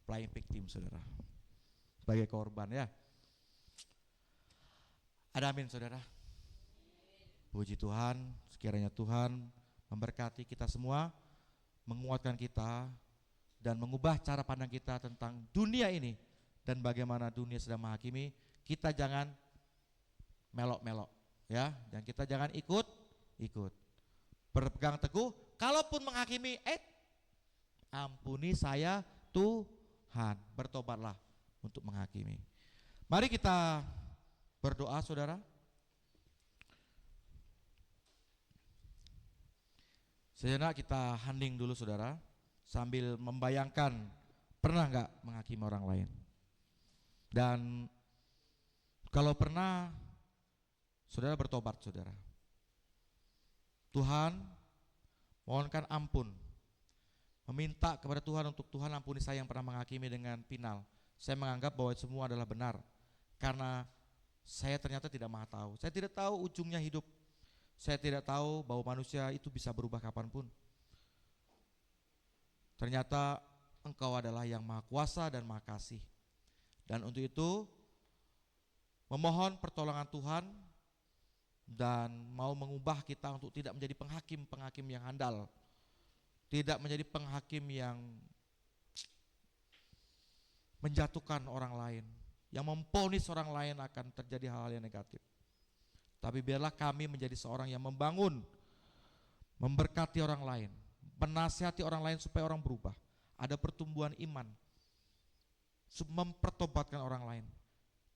Playing victim saudara, sebagai korban ya. Ada amin saudara. Puji Tuhan, sekiranya Tuhan memberkati kita semua, menguatkan kita, dan mengubah cara pandang kita tentang dunia ini dan bagaimana dunia sedang menghakimi. Kita jangan melok-melok ya, dan kita jangan ikut. Berpegang teguh, kalaupun menghakimi, ampuni saya Tuhan, bertobatlah untuk menghakimi. Mari kita berdoa saudara. Sejenak kita hening dulu saudara, sambil membayangkan pernah nggak menghakimi orang lain. Dan kalau pernah, saudara bertobat saudara. Tuhan, mohonkan ampun. Meminta kepada Tuhan untuk Tuhan ampuni saya yang pernah menghakimi dengan final. Saya menganggap bahwa semua adalah benar. Karena saya ternyata tidak maha tahu. Saya tidak tahu ujungnya hidup. Saya tidak tahu bahwa manusia itu bisa berubah kapanpun. Ternyata Engkau adalah yang maha kuasa dan maha kasih. Dan untuk itu memohon pertolongan Tuhan dan mau mengubah kita untuk tidak menjadi penghakim yang handal, tidak menjadi penghakim yang menjatuhkan orang lain, yang memvonis orang lain akan terjadi hal-hal yang negatif. Tapi biarlah kami menjadi seorang yang membangun, memberkati orang lain, menasihati orang lain supaya orang berubah, ada pertumbuhan iman, mempertobatkan orang lain.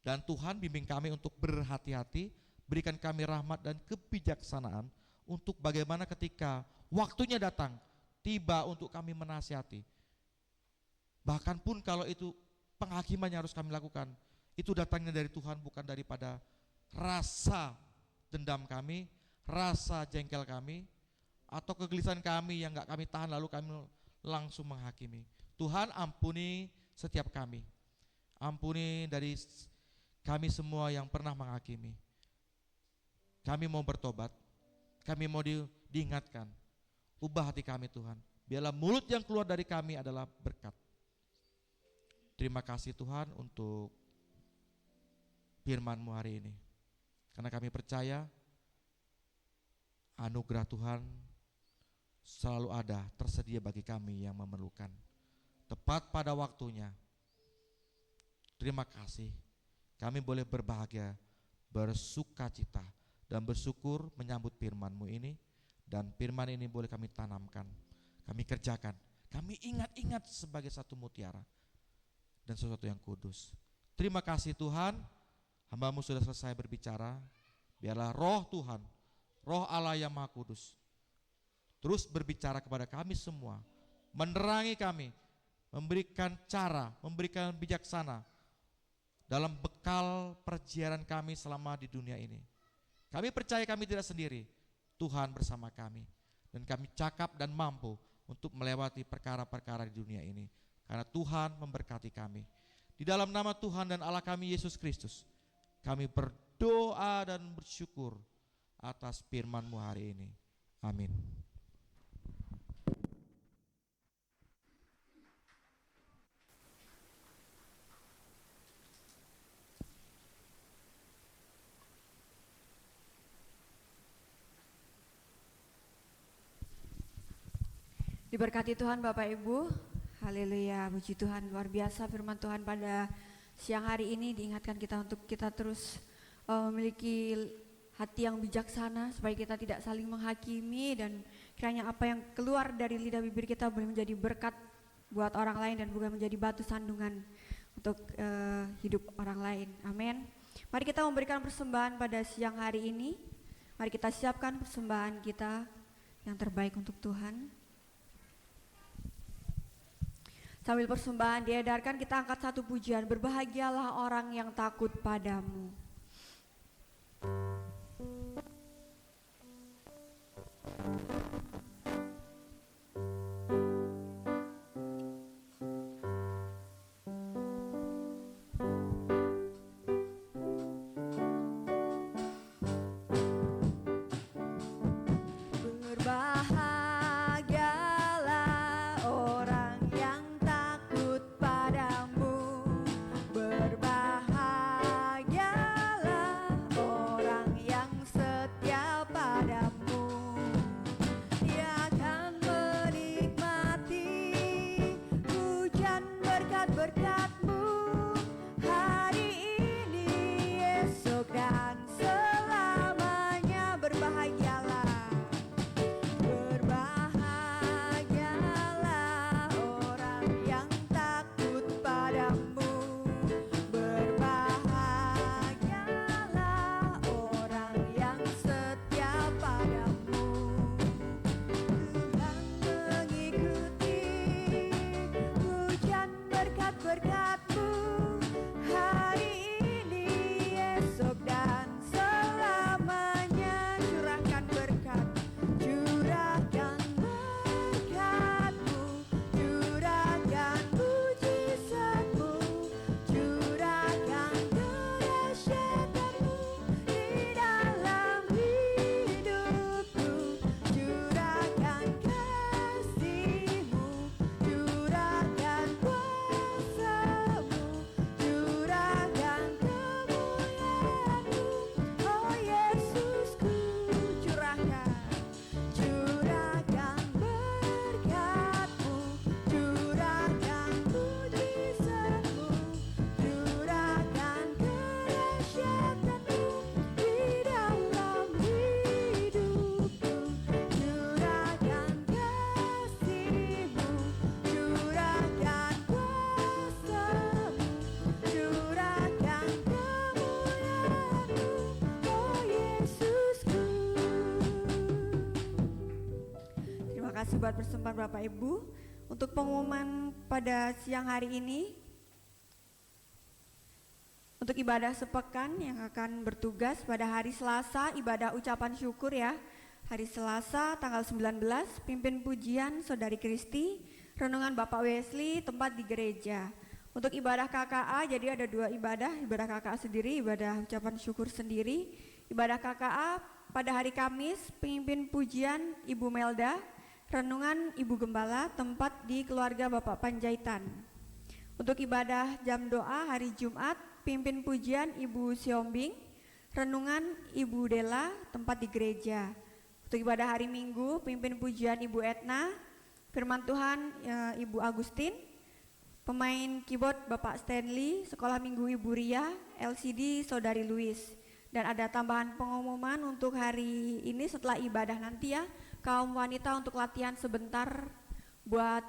Dan Tuhan bimbing kami untuk berhati-hati, berikan kami rahmat dan kebijaksanaan untuk bagaimana ketika waktunya datang, tiba untuk kami menasihati. Bahkan pun kalau itu penghakiman yang harus kami lakukan, itu datangnya dari Tuhan, bukan daripada rasa dendam kami, rasa jengkel kami, atau kegelisahan kami yang gak kami tahan lalu kami langsung menghakimi. Tuhan ampuni setiap kami, ampuni dari kami semua yang pernah menghakimi. Kami mau bertobat, kami mau diingatkan, ubah hati kami Tuhan. Biarlah mulut yang keluar dari kami adalah berkat. Terima kasih Tuhan untuk firman-Mu hari ini. Karena kami percaya anugerah Tuhan selalu ada, tersedia bagi kami yang memerlukan. Tepat pada waktunya. Terima kasih. Kami boleh berbahagia, bersukacita, dan bersyukur menyambut firman-Mu ini. Dan firman ini boleh kami tanamkan, kami kerjakan, kami ingat-ingat sebagai satu mutiara dan sesuatu yang kudus. Terima kasih Tuhan, hamba-Mu sudah selesai berbicara. Biarlah roh Tuhan, roh Allah yang maha kudus terus berbicara kepada kami semua, menerangi kami, memberikan cara, memberikan bijaksana, dalam bekal perjalanan kami selama di dunia ini. Kami percaya kami tidak sendiri, Tuhan bersama kami. Dan kami cakap dan mampu untuk melewati perkara-perkara di dunia ini. Karena Tuhan memberkati kami. Di dalam nama Tuhan dan Allah kami Yesus Kristus, kami berdoa dan bersyukur atas firman-Mu hari ini. Amin. Diberkati Tuhan Bapak Ibu. Haleluya, puji Tuhan, luar biasa firman Tuhan pada siang hari ini diingatkan kita untuk kita terus memiliki hati yang bijaksana supaya kita tidak saling menghakimi, dan kiranya apa yang keluar dari lidah bibir kita boleh menjadi berkat buat orang lain dan bukan menjadi batu sandungan untuk hidup orang lain. Amin. Mari kita memberikan persembahan pada siang hari ini. Mari kita siapkan persembahan kita yang terbaik untuk Tuhan. Sambil persembahan diedarkan, kita angkat satu pujian, berbahagialah orang yang takut padamu. kasih buat persembahan Bapak Ibu. Untuk pengumuman pada siang hari ini, untuk ibadah sepekan yang akan bertugas pada hari Selasa, ibadah ucapan syukur ya. Hari Selasa tanggal 19, pimpin pujian Saudari Kristi, renungan Bapak Wesley, tempat di gereja. Untuk ibadah KKA, jadi ada dua ibadah KKA sendiri, ibadah ucapan syukur sendiri. Ibadah KKA pada hari Kamis, pimpin pujian Ibu Melda, renungan Ibu Gembala, tempat di keluarga Bapak Panjaitan. Untuk ibadah jam doa hari Jumat, pimpin pujian Ibu Siombing, renungan Ibu Dela, tempat di gereja. Untuk ibadah hari Minggu, pimpin pujian Ibu Etna, firman Tuhan Ibu Agustin, pemain keyboard Bapak Stanley, sekolah minggu Ibu Ria, LCD Saudari Louis. Dan ada tambahan pengumuman untuk hari ini setelah ibadah nanti ya, kaum wanita untuk latihan sebentar buat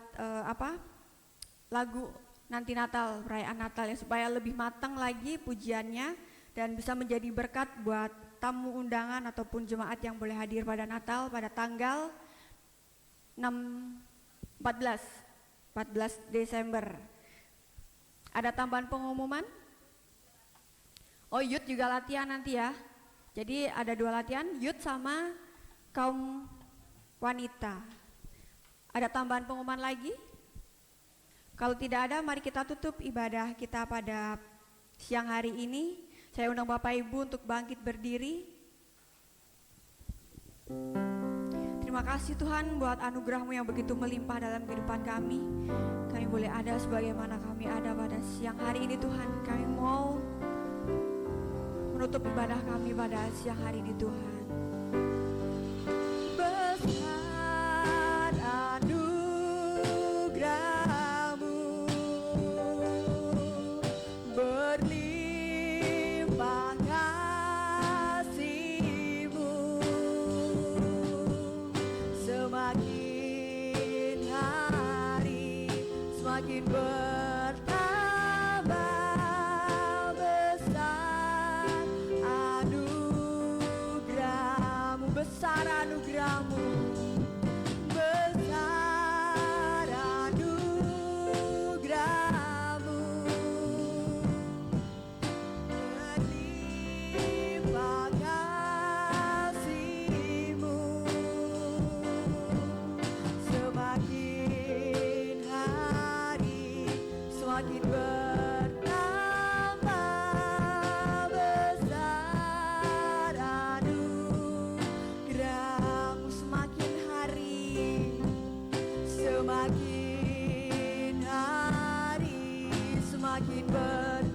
lagu nanti Natal, perayaan Natal ya, supaya lebih matang lagi pujiannya dan bisa menjadi berkat buat tamu undangan ataupun jemaat yang boleh hadir pada Natal pada tanggal 14 Desember. Ada tambahan pengumuman? Oh, youth juga latihan nanti ya. Jadi ada 2 latihan, youth sama kaum wanita. Ada tambahan pengumuman lagi? Kalau tidak ada, mari kita tutup ibadah kita pada siang hari ini. Saya undang Bapak Ibu untuk bangkit berdiri. Terima kasih Tuhan buat anugerah-Mu yang begitu melimpah dalam kehidupan kami. Kami boleh ada sebagaimana kami ada pada siang hari ini Tuhan. Kami mau menutup ibadah kami pada siang hari ini Tuhan. Besar anugerah-Mu, berlimpah kasih-Mu, semakin hari semakin bertambah besar anugerah-Mu, besar anugerah-Mu, besar anugerah-Mu, berlimpah kasih-Mu, semakin hari semakin bertambah besar anugerah-Mu, semakin hari semakin hari semakin bertambah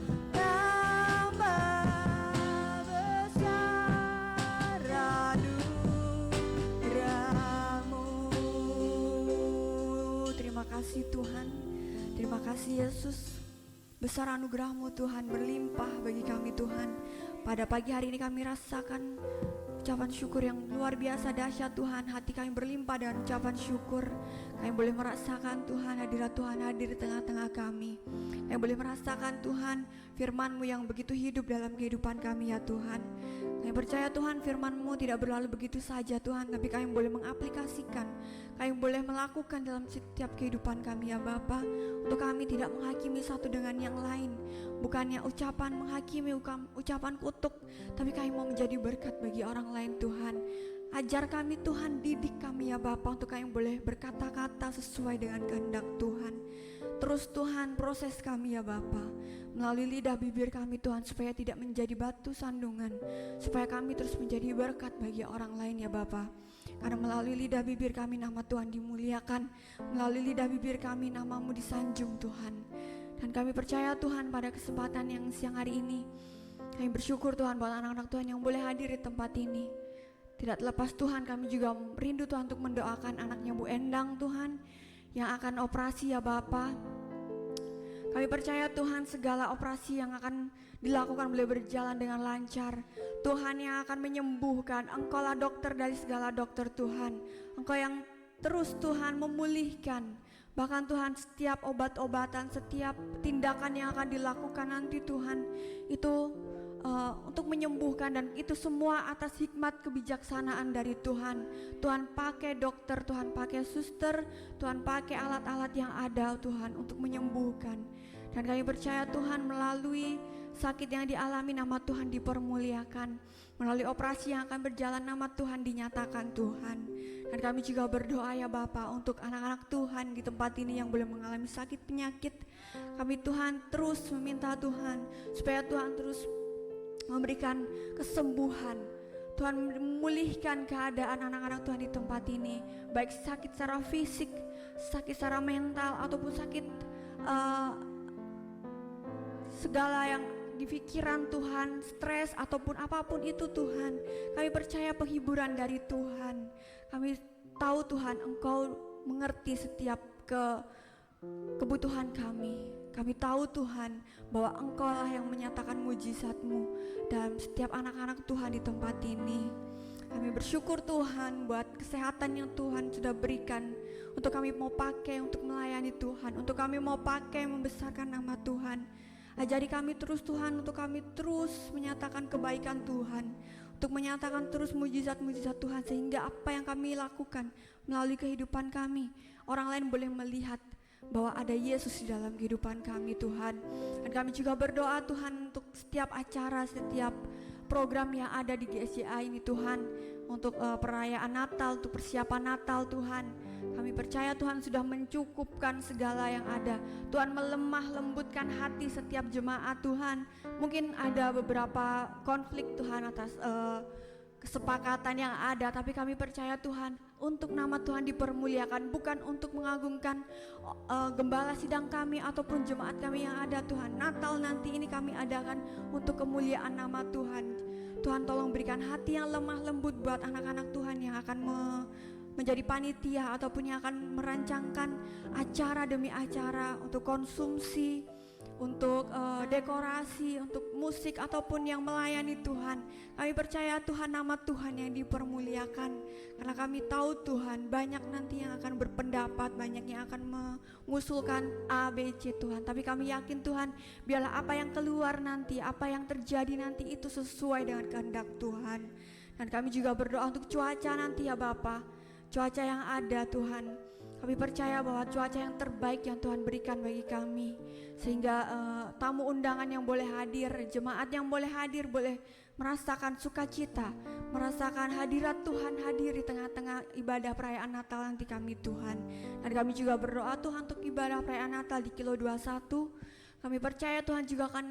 besar anugerah-Mu. Terima kasih Tuhan, terima kasih Yesus. Besar anugerah-Mu Tuhan, berlimpah bagi kami Tuhan. Pada pagi hari ini kami rasakan ucapan syukur yang luar biasa dahsyat Tuhan. Hati kami berlimpah dengan ucapan syukur. Kami boleh merasakan Tuhan, hadirat Tuhan hadir di tengah-tengah kami. Kami boleh merasakan Tuhan firman-Mu yang begitu hidup dalam kehidupan kami ya Tuhan. Kami percaya Tuhan firman-Mu tidak berlalu begitu saja Tuhan, tapi kami boleh mengaplikasikan, kami boleh melakukan dalam setiap kehidupan kami ya Bapa. Untuk kami tidak menghakimi satu dengan yang lain, bukannya ucapan menghakimi, ucapan kutuk, tapi kami mau menjadi berkat bagi orang lain Tuhan. Ajar kami Tuhan, didik kami ya Bapa, untuk kami boleh berkata-kata sesuai dengan kehendak Tuhan. Terus Tuhan proses kami ya Bapa, melalui lidah bibir kami Tuhan, supaya tidak menjadi batu sandungan, supaya kami terus menjadi berkat bagi orang lain ya Bapa. Karena melalui lidah bibir kami nama Tuhan dimuliakan, melalui lidah bibir kami nama-Mu disanjung Tuhan. Dan kami percaya Tuhan pada kesempatan yang siang hari ini, kami bersyukur Tuhan buat anak-anak Tuhan yang boleh hadir di tempat ini. Tidak terlepas Tuhan, kami juga rindu Tuhan untuk mendoakan anaknya Bu Endang Tuhan, yang akan operasi ya Bapa. Kami percaya Tuhan segala operasi yang akan dilakukan boleh berjalan dengan lancar. Tuhan yang akan menyembuhkan, Engkaulah dokter dari segala dokter Tuhan. Engkau yang terus Tuhan memulihkan. Bahkan Tuhan setiap obat-obatan, setiap tindakan yang akan dilakukan nanti Tuhan, itu untuk menyembuhkan, dan itu semua atas hikmat kebijaksanaan dari Tuhan. Tuhan pakai dokter, Tuhan pakai suster, Tuhan pakai alat-alat yang ada Tuhan untuk menyembuhkan. Dan kami percaya Tuhan melalui sakit yang dialami nama Tuhan dipermuliakan, melalui operasi yang akan berjalan nama Tuhan dinyatakan Tuhan. Dan kami juga berdoa ya Bapa untuk anak-anak Tuhan di tempat ini yang boleh mengalami sakit penyakit. Kami Tuhan terus meminta Tuhan supaya Tuhan terus memberikan kesembuhan. Tuhan memulihkan keadaan anak-anak Tuhan di tempat ini, baik sakit secara fisik, sakit secara mental, ataupun sakit segala yang di pikiran Tuhan, stres ataupun apapun itu Tuhan. Kami percaya penghiburan dari Tuhan. Kami tahu Tuhan Engkau mengerti setiap kebutuhan kami. Kami tahu Tuhan bahwa Engkau lah yang menyatakan mujizat-Mu dalam setiap anak-anak Tuhan di tempat ini. Kami bersyukur Tuhan buat kesehatan yang Tuhan sudah berikan, untuk kami mau pakai untuk melayani Tuhan, untuk kami mau pakai membesarkan nama Tuhan. Ajari kami terus Tuhan, untuk kami terus menyatakan kebaikan Tuhan, untuk menyatakan terus mujizat-mujizat Tuhan, sehingga apa yang kami lakukan melalui kehidupan kami, orang lain boleh melihat bahwa ada Yesus di dalam kehidupan kami Tuhan. Dan kami juga berdoa Tuhan untuk setiap acara, setiap program yang ada di GSCA ini Tuhan, untuk perayaan Natal, untuk persiapan Natal Tuhan. Kami percaya Tuhan sudah mencukupkan segala yang ada. Tuhan melemah lembutkan hati setiap jemaat Tuhan. Mungkin ada beberapa konflik Tuhan atas kesepakatan yang ada, tapi kami percaya Tuhan untuk nama Tuhan dipermuliakan, bukan untuk mengagungkan gembala sidang kami ataupun jemaat kami yang ada Tuhan. Natal nanti ini kami adakan untuk kemuliaan nama Tuhan. Tuhan tolong berikan hati yang lemah lembut buat anak-anak Tuhan yang akan menjadi panitia ataupun yang akan merancangkan acara demi acara untuk konsumsi, untuk dekorasi, untuk musik ataupun yang melayani Tuhan. Kami percaya Tuhan nama Tuhan yang dipermuliakan, karena kami tahu Tuhan banyak nanti yang akan berpendapat, banyak yang akan mengusulkan A, B, C Tuhan. Tapi kami yakin Tuhan, biarlah apa yang keluar nanti, apa yang terjadi nanti itu sesuai dengan kehendak Tuhan. Dan kami juga berdoa untuk cuaca nanti ya Bapa, cuaca yang ada Tuhan. Kami percaya bahwa cuaca yang terbaik yang Tuhan berikan bagi kami, sehingga tamu undangan yang boleh hadir, jemaat yang boleh hadir, boleh merasakan sukacita, merasakan hadirat Tuhan hadir di tengah-tengah ibadah perayaan Natal nanti kami Tuhan. Dan kami juga berdoa Tuhan untuk ibadah perayaan Natal di Kilo 21. Kami percaya Tuhan juga akan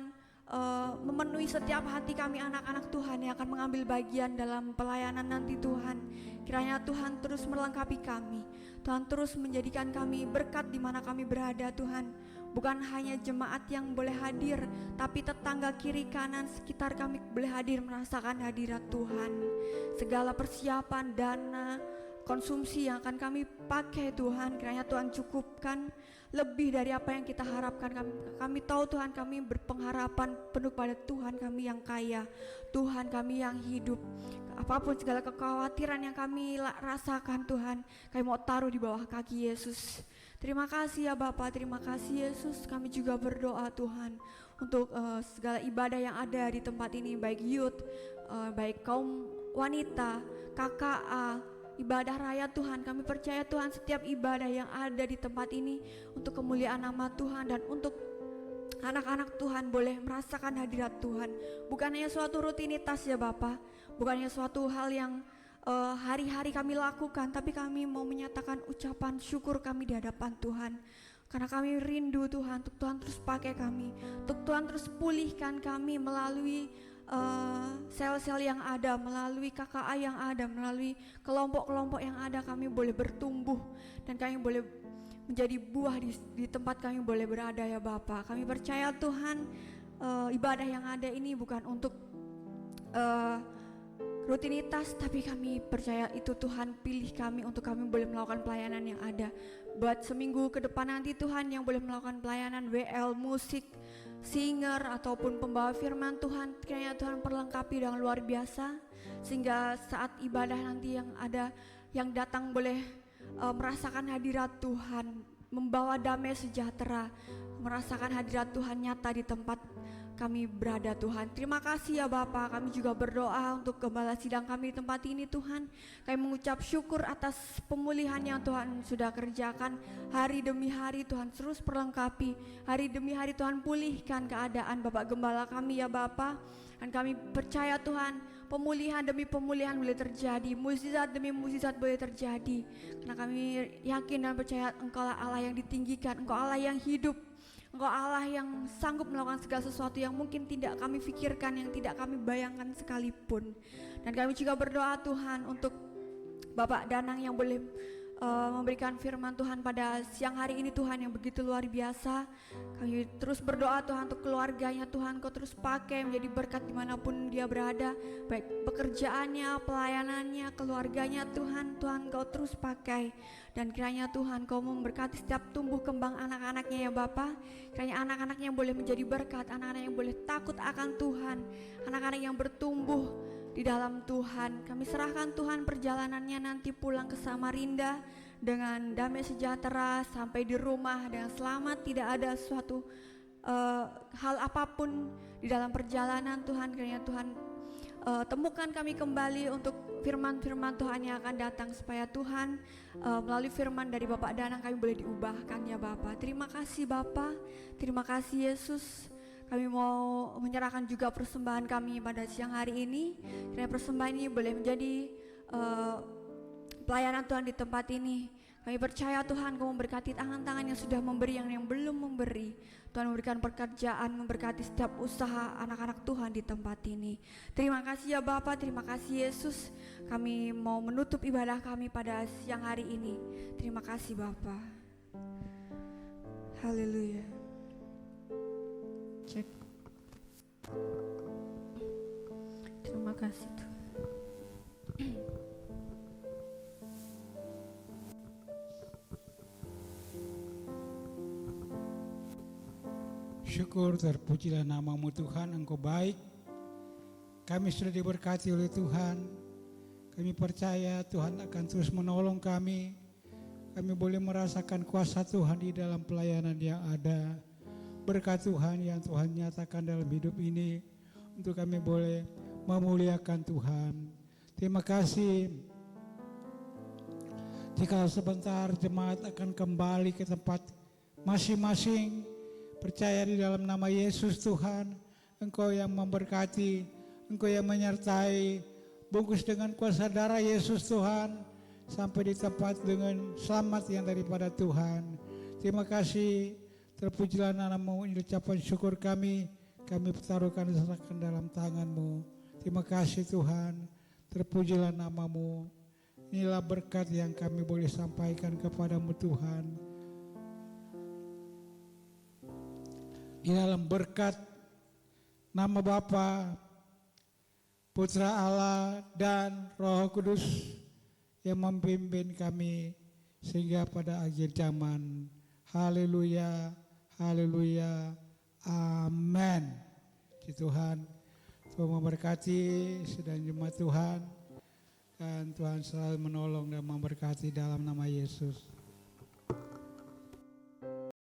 memenuhi setiap hati kami anak-anak Tuhan yang akan mengambil bagian dalam pelayanan nanti Tuhan. Kiranya Tuhan terus melengkapi kami, Tuhan terus menjadikan kami berkat di mana kami berada Tuhan. Bukan hanya jemaat yang boleh hadir, tapi tetangga kiri kanan sekitar kami boleh hadir merasakan hadirat Tuhan. Segala persiapan, dana, konsumsi yang akan kami pakai Tuhan, kiranya Tuhan cukupkan lebih dari apa yang kita harapkan. Kami tahu Tuhan, kami berpengharapan penuh pada Tuhan kami yang kaya, Tuhan kami yang hidup. Apapun segala kekhawatiran yang kami rasakan Tuhan, kami mau taruh di bawah kaki Yesus. Terima kasih ya Bapa, terima kasih Yesus. Kami juga berdoa Tuhan untuk segala ibadah yang ada di tempat ini, baik youth, baik kaum wanita, KKA, ibadah raya Tuhan. Kami percaya Tuhan setiap ibadah yang ada di tempat ini untuk kemuliaan nama Tuhan dan untuk anak-anak Tuhan boleh merasakan hadirat Tuhan. Bukan hanya suatu rutinitas ya Bapa, bukan hanya suatu hal yang hari-hari kami lakukan, tapi kami mau menyatakan ucapan syukur kami di hadapan Tuhan. Karena kami rindu Tuhan, untuk Tuhan terus pakai kami, untuk Tuhan terus pulihkan kami melalui sel-sel yang ada, melalui KKA yang ada, melalui kelompok-kelompok yang ada. Kami boleh bertumbuh dan kami boleh menjadi buah di tempat kami boleh berada ya Bapa. Kami percaya Tuhan, ibadah yang ada ini bukan untuk rutinitas, tapi kami percaya itu Tuhan pilih kami untuk kami boleh melakukan pelayanan yang ada. Buat seminggu ke depan nanti Tuhan yang boleh melakukan pelayanan WL, musik, singer ataupun pembawa firman Tuhan, kiranya Tuhan perlengkapi dengan luar biasa, sehingga saat ibadah nanti yang ada, yang datang boleh merasakan hadirat Tuhan, membawa damai sejahtera, merasakan hadirat Tuhan nyata di tempat kami berada Tuhan. Terima kasih ya Bapa. Kami juga berdoa untuk gembala sidang kami di tempat ini Tuhan. Kami mengucap syukur atas pemulihan yang Tuhan sudah kerjakan hari demi hari. Tuhan terus perlengkapi, hari demi hari Tuhan pulihkan keadaan Bapak Gembala kami ya Bapa. Dan kami percaya Tuhan, pemulihan demi pemulihan boleh terjadi, mukjizat demi mukjizat boleh terjadi. Karena kami yakin dan percaya Engkau Allah yang ditinggikan, Engkau Allah yang hidup, Engkau Allah yang sanggup melakukan segala sesuatu yang mungkin tidak kami pikirkan, yang tidak kami bayangkan sekalipun. Dan kami juga berdoa Tuhan untuk Bapak Danang yang boleh memberikan firman Tuhan pada siang hari ini Tuhan yang begitu luar biasa. Kami terus berdoa Tuhan untuk keluarganya Tuhan, Kau terus pakai menjadi berkat dimanapun dia berada, baik pekerjaannya, pelayanannya, keluarganya Tuhan, Kau terus pakai. Dan kiranya Tuhan Kau memberkati setiap tumbuh kembang anak-anaknya ya Bapa. Kiranya anak-anaknya yang boleh menjadi berkat, anak-anak yang boleh takut akan Tuhan, anak-anak yang bertumbuh di dalam Tuhan. Kami serahkan Tuhan perjalanannya nanti pulang ke Samarinda dengan damai sejahtera, sampai di rumah dengan selamat, tidak ada suatu hal apapun di dalam perjalanan Tuhan. Kiranya Tuhan temukan kami kembali untuk firman-firman Tuhan yang akan datang, supaya Tuhan melalui firman dari Bapak Danang kami boleh diubahkan ya Bapak. Terima kasih Bapak, terima kasih Yesus. Kami mau menyerahkan juga persembahan kami pada siang hari ini. Kiranya persembahan ini boleh menjadi pelayanan Tuhan di tempat ini. Kami percaya Tuhan Kau memberkati tangan-tangan yang sudah memberi, yang belum memberi. Tuhan memberikan pekerjaan, memberkati setiap usaha anak-anak Tuhan di tempat ini. Terima kasih ya Bapak, terima kasih Yesus. Kami mau menutup ibadah kami pada siang hari ini. Terima kasih Bapak. Haleluya. Cek. Terima kasih Tuhan. Syukur terpujilah namamu Tuhan, Engkau baik. Kami sudah diberkati oleh Tuhan. Kami percaya Tuhan akan terus menolong kami. Kami boleh merasakan kuasa Tuhan di dalam pelayanan yang ada. Berkat Tuhan yang Tuhan nyatakan dalam hidup ini, untuk kami boleh memuliakan Tuhan. Terima kasih. Jika sebentar jemaat akan kembali ke tempat masing-masing, percaya di dalam nama Yesus Tuhan, Engkau yang memberkati, Engkau yang menyertai, bungkus dengan kuasa darah Yesus Tuhan, sampai di tempat dengan selamat yang daripada Tuhan. Terima kasih, terpujilah namamu, ini ucapan syukur kami taruhkan serahkan dalam tangan-Mu. Terima kasih Tuhan, terpujilah namamu. Inilah berkat yang kami boleh sampaikan kepadamu Tuhan. Di dalam berkat nama Bapa, Putra Allah dan Roh Kudus yang memimpin kami sehingga pada akhir zaman. Haleluya, haleluya, amin. Tuhan memberkati sedang jemaat Tuhan, dan Tuhan selalu menolong dan memberkati dalam nama Yesus.